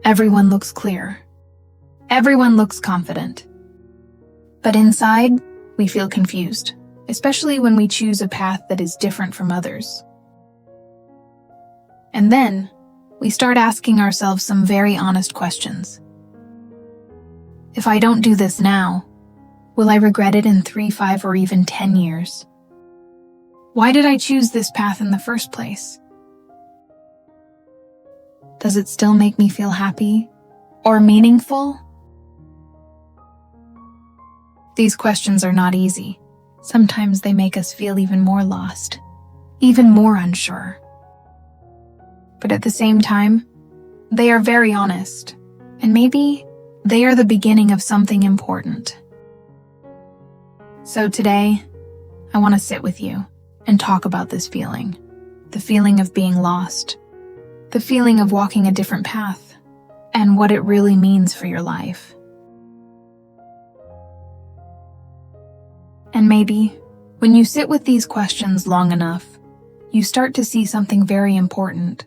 Everyone looks clear. Everyone looks confident. But inside, we feel confused, especially when we choose a path that is different from others. And then, we start asking ourselves some very honest questions. If I don't do this now, will I regret it in 3, 5, or even 10 years? Why did I choose this path in the first place? Does it still make me feel happy or meaningful? These questions are not easy. Sometimes they make us feel even more lost, even more unsure. But at the same time, they are very honest, and maybe they are the beginning of something important. So today, I want to sit with you and talk about this feeling, the feeling of being lost, the feeling of walking a different path, and what it really means for your life. And maybe, when you sit with these questions long enough, you start to see something very important.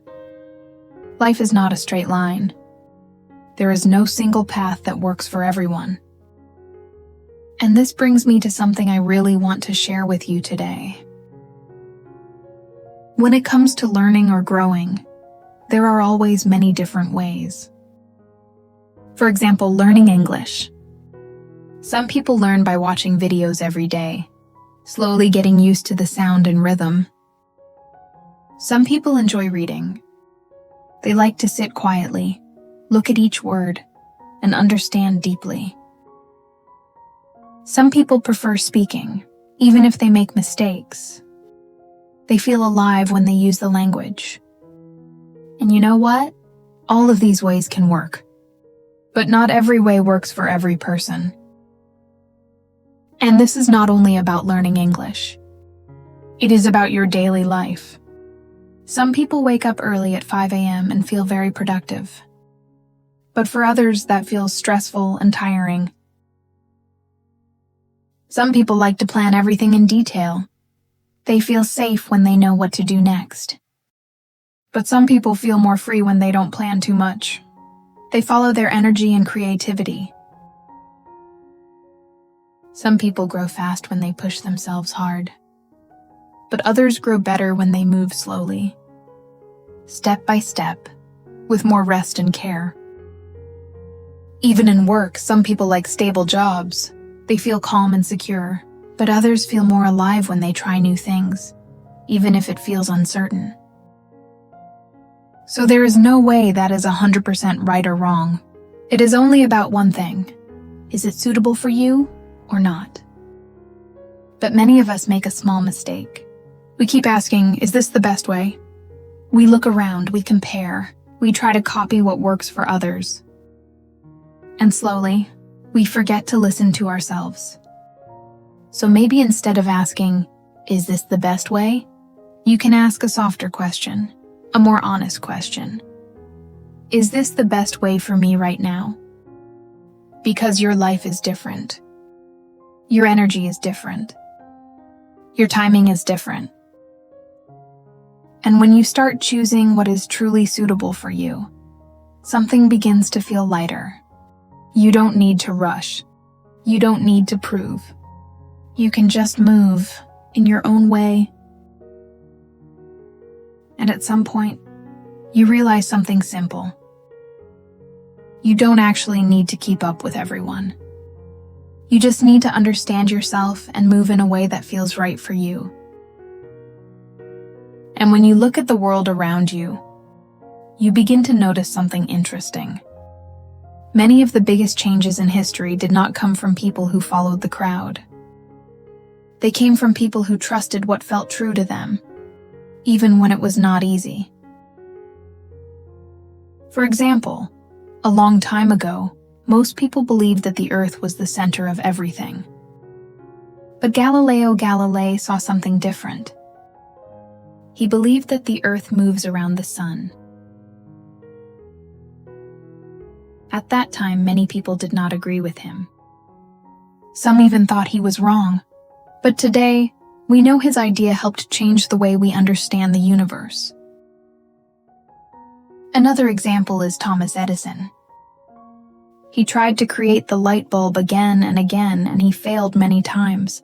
Life is not a straight line. There is no single path that works for everyone. And this brings me to something I really want to share with you today. When it comes to learning or growing, there are always many different ways. For example, learning English. Some people learn by watching videos every day, slowly getting used to the sound and rhythm. Some people enjoy reading. They like to sit quietly, look at each word, and understand deeply. Some people prefer speaking, even if they make mistakes. They feel alive when they use the language. And you know what? All of these ways can work. But not every way works for every person. And this is not only about learning English. It is about your daily life. Some people wake up early at 5 a.m. and feel very productive. But for others, that feels stressful and tiring. Some people like to plan everything in detail. They feel safe when they know what to do next. But some people feel more free when they don't plan too much. They follow their energy and creativity. Some people grow fast when they push themselves hard. But others grow better when they move slowly, step by step, with more rest and care. Even in work, some people like stable jobs. They feel calm and secure, but others feel more alive when they try new things. even if it feels uncertain. So there is no way that is 100% right or wrong. It is only about one thing. Is it suitable for you or not? But many of us make a small mistake. We keep asking, is this the best way? We look around, we compare, we try to copy what works for others. And slowly, we forget to listen to ourselves. So maybe instead of asking, is this the best way? You can ask a softer question, a more honest question. Is this the best way for me right now? Because your life is different. Your energy is different. Your timing is different. And when you start choosing what is truly suitable for you, something begins to feel lighter. You don't need to rush. You don't need to prove. You can just move in your own way. And at some point, you realize something simple. You don't actually need to keep up with everyone. You just need to understand yourself and move in a way that feels right for you. And when you look at the world around you, you begin to notice something interesting. Many of the biggest changes in history did not come from people who followed the crowd. They came from people who trusted what felt true to them, even when it was not easy. For example, a long time ago, most people believed that the Earth was the center of everything. But Galileo Galilei saw something different. He believed that the Earth moves around the sun. At that time, many people did not agree with him. Some even thought he was wrong. But today, we know his idea helped change the way we understand the universe. Another example is Thomas Edison. He tried to create the light bulb again and again, and he failed many times.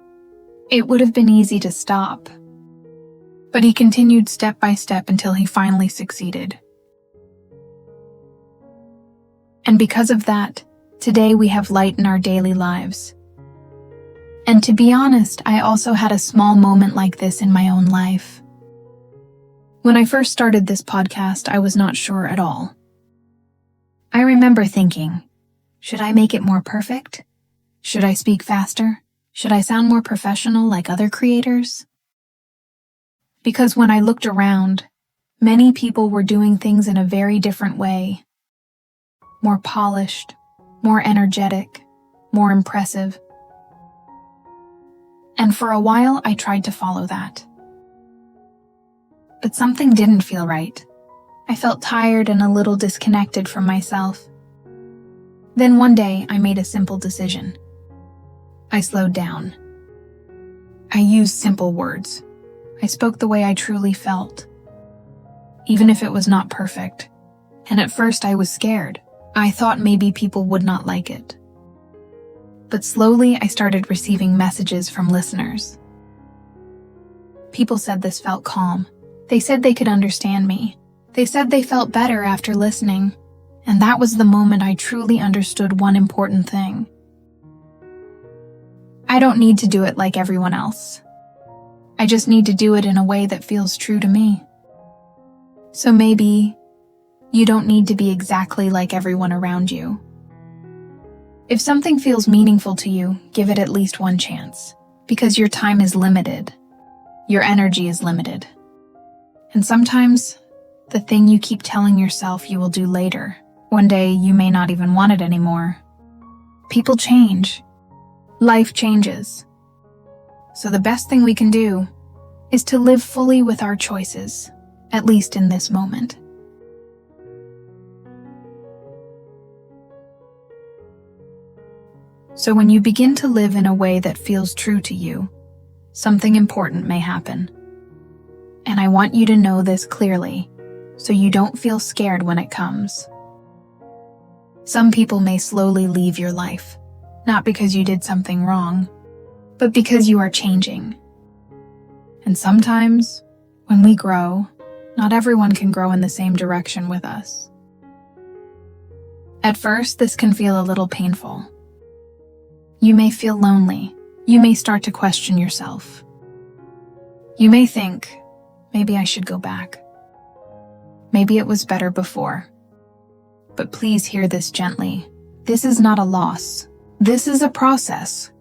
It would have been easy to stop. But he continued step by step until he finally succeeded. And because of that, today we have light in our daily lives. And to be honest, I also had a small moment like this in my own life. When I first started this podcast, I was not sure at all. I remember thinking, should I make it more perfect? Should I speak faster? Should I sound more professional like other creators? Because when I looked around, many people were doing things in a very different way. More polished, more energetic, more impressive. And for a while, I tried to follow that. But something didn't feel right. I felt tired and a little disconnected from myself. Then one day, I made a simple decision. I slowed down. I used simple words. I spoke the way I truly felt, even if it was not perfect. And at first, I was scared. I thought maybe people would not like it. But slowly, I started receiving messages from listeners. People said this felt calm. They said they could understand me. They said they felt better after listening. And that was the moment I truly understood one important thing. I don't need to do it like everyone else. I just need to do it in a way that feels true to me. So maybe you don't need to be exactly like everyone around you. If something feels meaningful to you, give it at least one chance, because your time is limited. Your energy is limited. And sometimes, the thing you keep telling yourself you will do later, one day you may not even want it anymore. People change. Life changes. So the best thing we can do is to live fully with our choices, at least in this moment. So when you begin to live in a way that feels true to you, something important may happen. And I want you to know this clearly, so you don't feel scared when it comes. Some people may slowly leave your life, not because you did something wrong, but because you are changing. And sometimes, when we grow, not everyone can grow in the same direction with us. At first, this can feel a little painful. You may feel lonely. You may start to question yourself. You may think, maybe I should go back. Maybe it was better before. But please hear this gently. This is not a loss. This is a process.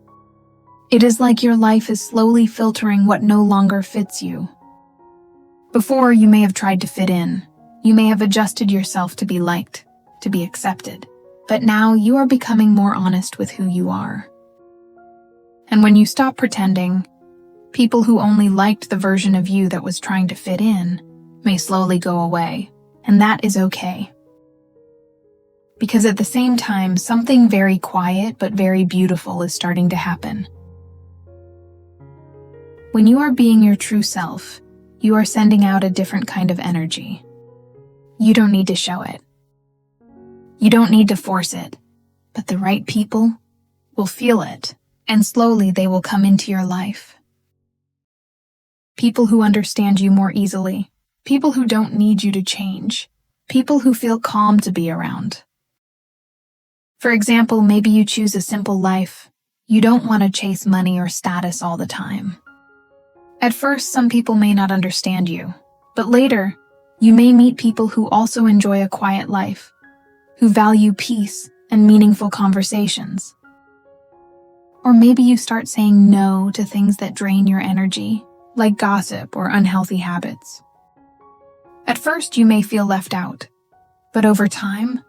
It is like your life is slowly filtering what no longer fits you. Before, you may have tried to fit in. You may have adjusted yourself to be liked, to be accepted. But now you are becoming more honest with who you are. And when you stop pretending, people who only liked the version of you that was trying to fit in may slowly go away, and that is okay. Because at the same time, something very quiet but very beautiful is starting to happen. When you are being your true self, you are sending out a different kind of energy. You don't need to show it. You don't need to force it, but the right people will feel it, and slowly they will come into your life. People who understand you more easily, people who don't need you to change, people who feel calm to be around. For example, maybe you choose a simple life. You don't want to chase money or status all the time. At first, some people may not understand you, but later, you may meet people who also enjoy a quiet life, who value peace and meaningful conversations. Or maybe you start saying no to things that drain your energy, like gossip or unhealthy habits. At first, you may feel left out, but over time,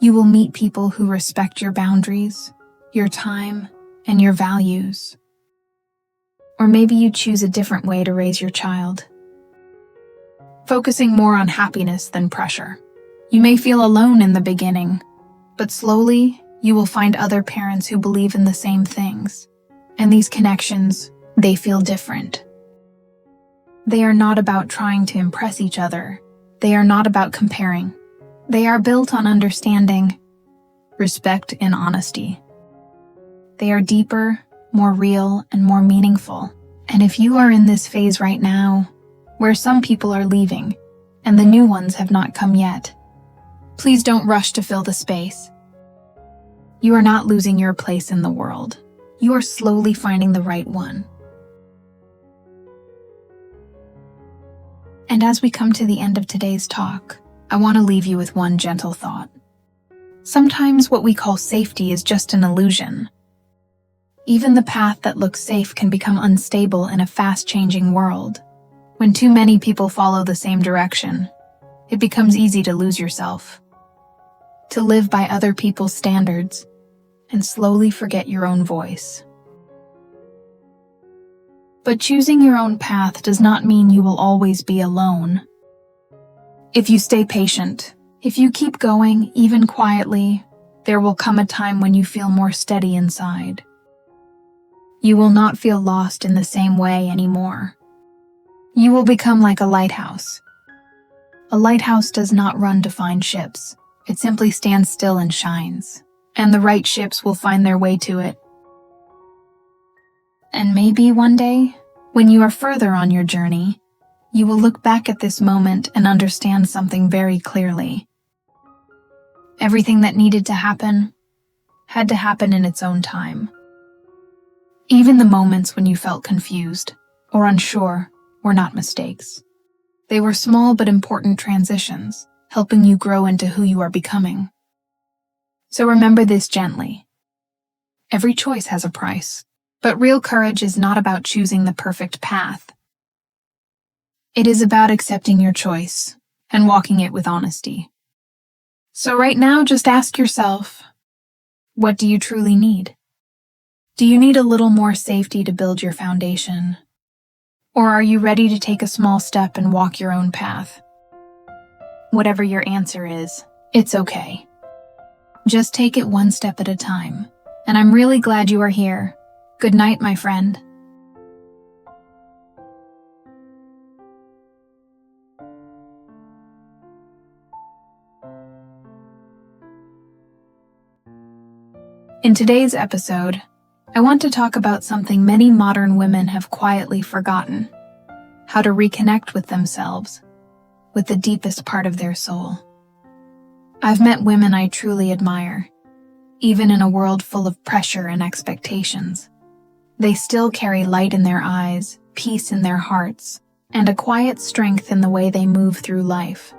you will meet people who respect your boundaries, your time, and your values. Or maybe you choose a different way to raise your child, focusing more on happiness than pressure. You may feel alone in the beginning, but slowly you will find other parents who believe in the same things. And these connections, they feel different. They are not about trying to impress each other. They are not about comparing. They are built on understanding, respect, and honesty. They are deeper, more real, and more meaningful. And if you are in this phase right now, where some people are leaving, and the new ones have not come yet, please don't rush to fill the space. You are not losing your place in the world. You are slowly finding the right one. And as we come to the end of today's talk, I want to leave you with one gentle thought. Sometimes what we call safety is just an illusion. Even the path that looks safe can become unstable in a fast-changing world. When too many people follow the same direction, it becomes easy to lose yourself, to live by other people's standards, and slowly forget your own voice. But choosing your own path does not mean you will always be alone. If you stay patient, if you keep going, even quietly, there will come a time when you feel more steady inside. You will not feel lost in the same way anymore. You will become like a lighthouse. A lighthouse does not run to find ships. It simply stands still and shines, and the right ships will find their way to it. And maybe one day, when you are further on your journey, you will look back at this moment and understand something very clearly. Everything that needed to happen had to happen in its own time. Even the moments when you felt confused or unsure were not mistakes. They were small but important transitions, helping you grow into who you are becoming. So remember this gently. Every choice has a price, but real courage is not about choosing the perfect path. It is about accepting your choice and walking it with honesty. So right now, just ask yourself, what do you truly need? Do you need a little more safety to build your foundation? Or are you ready to take a small step and walk your own path? Whatever your answer is, it's okay. Just take it one step at a time. And I'm really glad you are here. Good night, my friend. In today's episode, I want to talk about something many modern women have quietly forgotten: how to reconnect with themselves, with the deepest part of their soul. I've met women I truly admire. Even in a world full of pressure and expectations, they still carry light in their eyes, peace in their hearts, and a quiet strength in the way they move through life.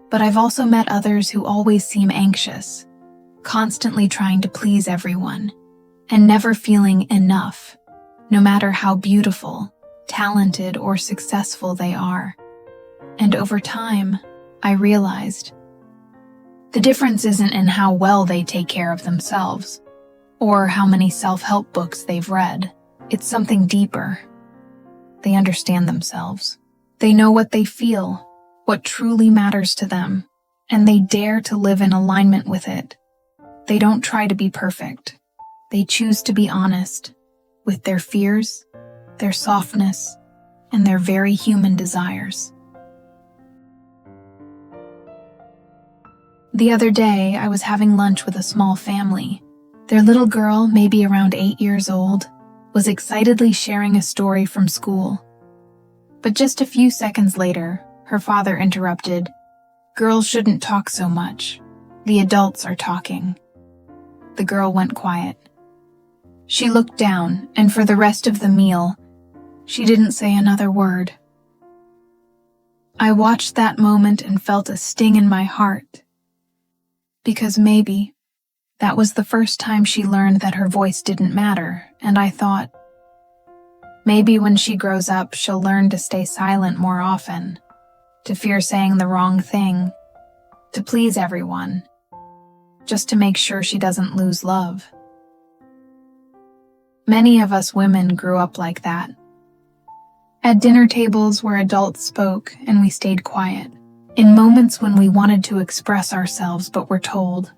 But I've also met others who always seem anxious, constantly trying to please everyone, and never feeling enough, no matter how beautiful, talented, or successful they are. And over time, I realized the difference isn't in how well they take care of themselves, or how many self-help books they've read. It's something deeper. They understand themselves. They know what they feel, what truly matters to them, and they dare to live in alignment with it. They don't try to be perfect. They choose to be honest with their fears, their softness, and their very human desires. The other day, I was having lunch with a small family. Their little girl, maybe around 8 years old, was excitedly sharing a story from school. But just a few seconds later, her father interrupted. "Girls shouldn't talk so much. The adults are talking." The girl went quiet. She looked down, and for the rest of the meal, she didn't say another word. I watched that moment and felt a sting in my heart. Because maybe that was the first time she learned that her voice didn't matter, and I thought, maybe when she grows up, she'll learn to stay silent more often, to fear saying the wrong thing, to please everyone, just to make sure she doesn't lose love. Many of us women grew up like that. At dinner tables where adults spoke and we stayed quiet. In moments when we wanted to express ourselves but were told,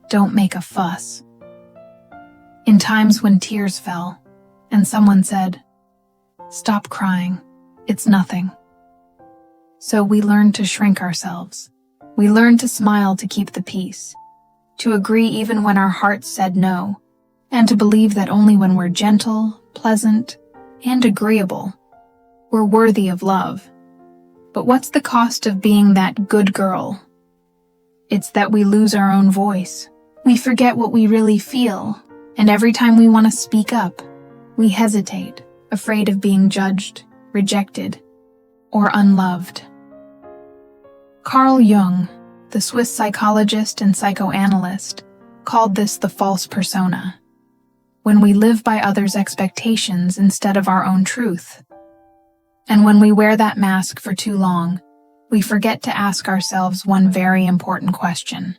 "Don't make a fuss." In times when tears fell and someone said, "Stop crying, it's nothing." So we learned to shrink ourselves. We learned to smile to keep the peace, to agree even when our hearts said no, and to believe that only when we're gentle, pleasant, and agreeable, we're worthy of love. But what's the cost of being that good girl? It's that we lose our own voice. We forget what we really feel, and every time we want to speak up, we hesitate, afraid of being judged, rejected, or unloved. Carl Jung, the Swiss psychologist and psychoanalyst, called this the false persona, when we live by others' expectations instead of our own truth. And when we wear that mask for too long, we forget to ask ourselves one very important question.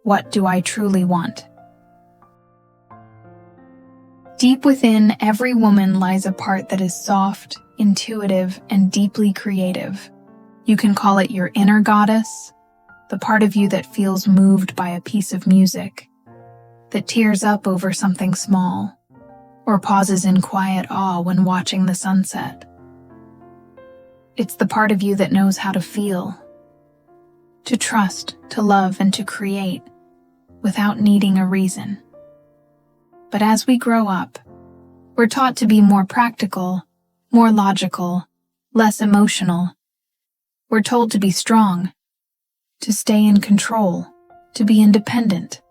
What do I truly want? Deep within every woman lies a part that is soft, intuitive, and deeply creative. You can call it your inner goddess, the part of you that feels moved by a piece of music, that tears up over something small, or pauses in quiet awe when watching the sunset. It's the part of you that knows how to feel, to trust, to love, and to create without needing a reason. But as we grow up, we're taught to be more practical, more logical, less emotional. We're told to be strong, to stay in control, to be independent,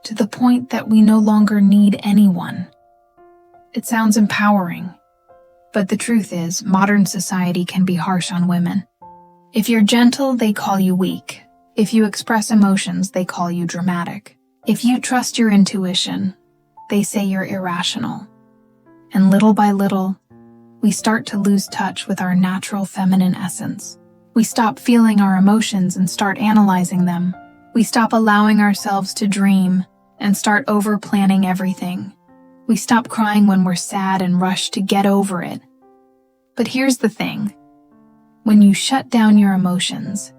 to the point that we no longer need anyone. It sounds empowering. But the truth is, modern society can be harsh on women. If you're gentle, they call you weak. If you express emotions, they call you dramatic. If you trust your intuition, they say you're irrational. And little by little, we start to lose touch with our natural feminine essence. We stop feeling our emotions and start analyzing them. We stop allowing ourselves to dream and start over-planning everything. We stop crying when we're sad and rush to get over it. But here's the thing. When you shut down your emotions,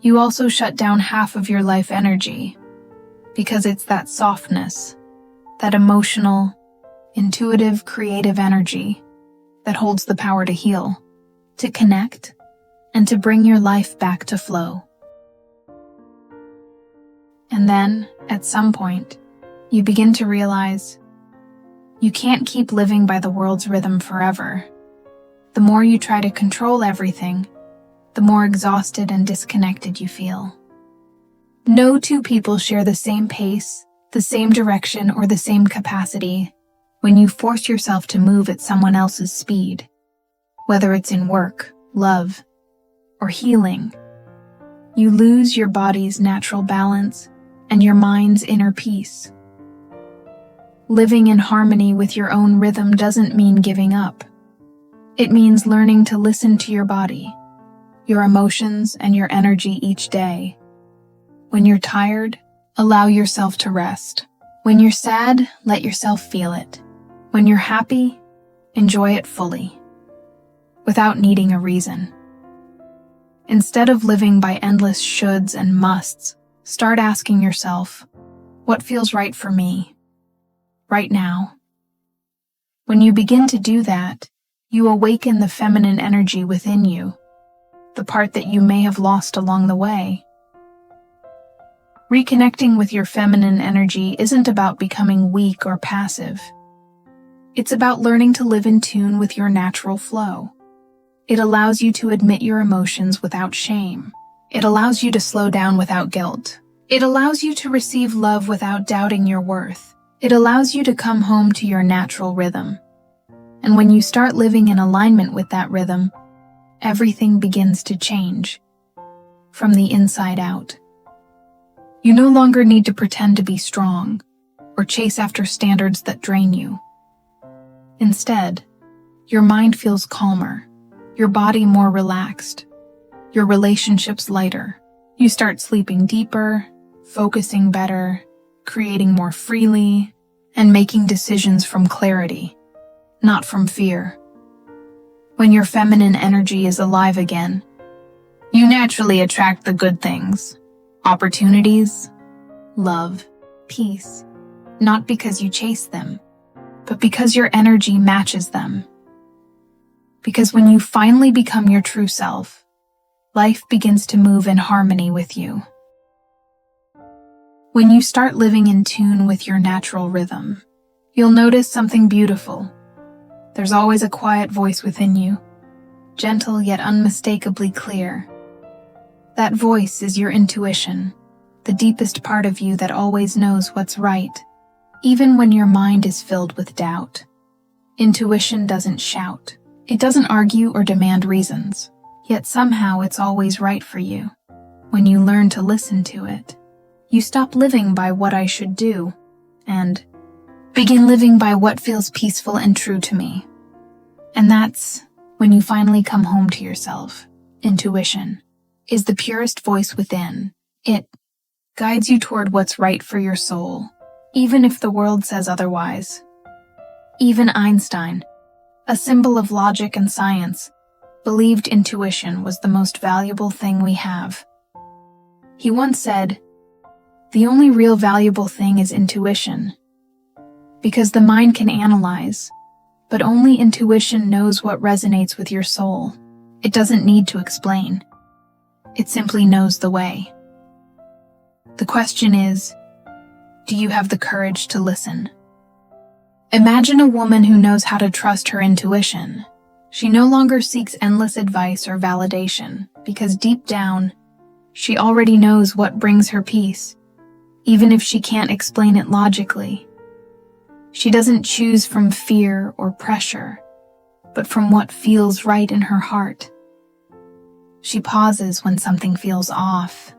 you also shut down half of your life energy, because it's that softness, that emotional, intuitive, creative energy that holds the power to heal, to connect, and to bring your life back to flow. And then, at some point, you begin to realize you can't keep living by the world's rhythm forever. The more you try to control everything, the more exhausted and disconnected you feel. No two people share the same pace, the same direction, or the same capacity when you force yourself to move at someone else's speed. whether it's in work, love, or healing, you lose your body's natural balance and your mind's inner peace. Living in harmony with your own rhythm doesn't mean giving up. It means learning to listen to your body, your emotions, and your energy each day. When you're tired, allow yourself to rest. When you're sad, let yourself feel it. When you're happy, enjoy it fully, without needing a reason. Instead of living by endless shoulds and musts, start asking yourself, what feels right for me, right now? When you begin to do that, you awaken the feminine energy within you, the part that you may have lost along the way. Reconnecting with your feminine energy isn't about becoming weak or passive. It's about learning to live in tune with your natural flow. It allows you to admit your emotions without shame. It allows you to slow down without guilt. It allows you to receive love without doubting your worth. It allows you to come home to your natural rhythm. And when you start living in alignment with that rhythm, everything begins to change from the inside out. You no longer need to pretend to be strong or chase after standards that drain you. Instead, your mind feels calmer, your body more relaxed, your relationships lighter. You start sleeping deeper, focusing better, creating more freely, and making decisions from clarity, not from fear. When your feminine energy is alive again, you naturally attract the good things, opportunities, love, peace, not because you chase them, but because your energy matches them. Because when you finally become your true self, life begins to move in harmony with you. When you start living in tune with your natural rhythm, you'll notice something beautiful. There's always a quiet voice within you, gentle yet unmistakably clear. That voice is your intuition, the deepest part of you that always knows what's right, even when your mind is filled with doubt. Intuition doesn't shout. It doesn't argue or demand reasons, yet somehow it's always right for you. When you learn to listen to it, you stop living by what I should do, and begin living by what feels peaceful and true to me. And that's when you finally come home to yourself. Intuition is the purest voice within. It guides you toward what's right for your soul, even if the world says otherwise. Even Einstein, a symbol of logic and science, believed intuition was the most valuable thing we have. He once said, "The only real valuable thing is intuition, because the mind can analyze, but only intuition knows what resonates with your soul. It doesn't need to explain. It simply knows the way." The question is, do you have the courage to listen? Imagine a woman who knows how to trust her intuition. She no longer seeks endless advice or validation, because deep down, she already knows what brings her peace, even if she can't explain it logically. She doesn't choose from fear or pressure, but from what feels right in her heart. She pauses when something feels off,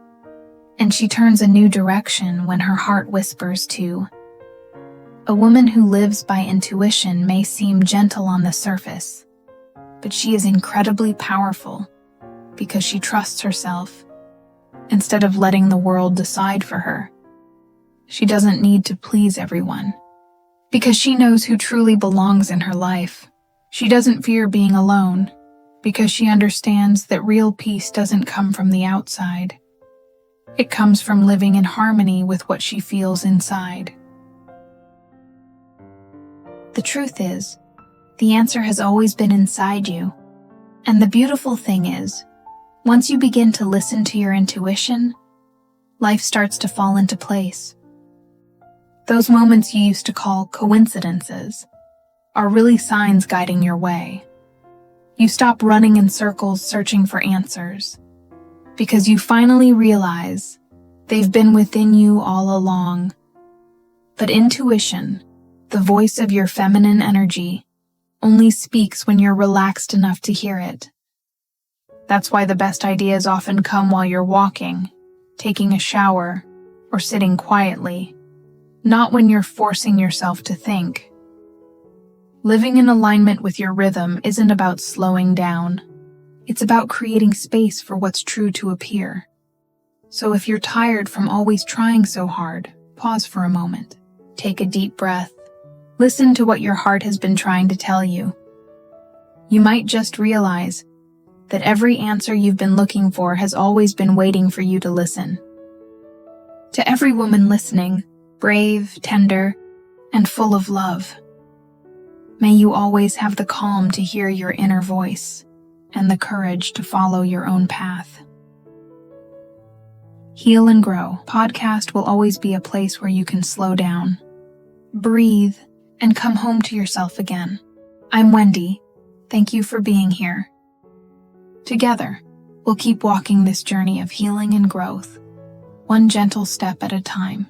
and she turns a new direction when her heart whispers to. A woman who lives by intuition may seem gentle on the surface, but she is incredibly powerful because she trusts herself instead of letting the world decide for her. She doesn't need to please everyone because she knows who truly belongs in her life. She doesn't fear being alone because she understands that real peace doesn't come from the outside. It comes from living in harmony with what she feels inside. The truth is, the answer has always been inside you. And the beautiful thing is, once you begin to listen to your intuition, life starts to fall into place. Those moments you used to call coincidences are really signs guiding your way. You stop running in circles searching for answers, because you finally realize they've been within you all along. But intuition, the voice of your feminine energy, only speaks when you're relaxed enough to hear it. That's why the best ideas often come while you're walking, taking a shower, or sitting quietly, not when you're forcing yourself to think. Living in alignment with your rhythm isn't about slowing down. It's about creating space for what's true to appear. So if you're tired from always trying so hard, pause for a moment. Take a deep breath. Listen to what your heart has been trying to tell you. You might just realize that every answer you've been looking for has always been waiting for you to listen. To every woman listening, brave, tender, and full of love, may you always have the calm to hear your inner voice and the courage to follow your own path. Heal and Grow podcast will always be a place where you can slow down, breathe, and come home to yourself again. I'm Wendy. Thank you for being here. Together, we'll keep walking this journey of healing and growth, one gentle step at a time.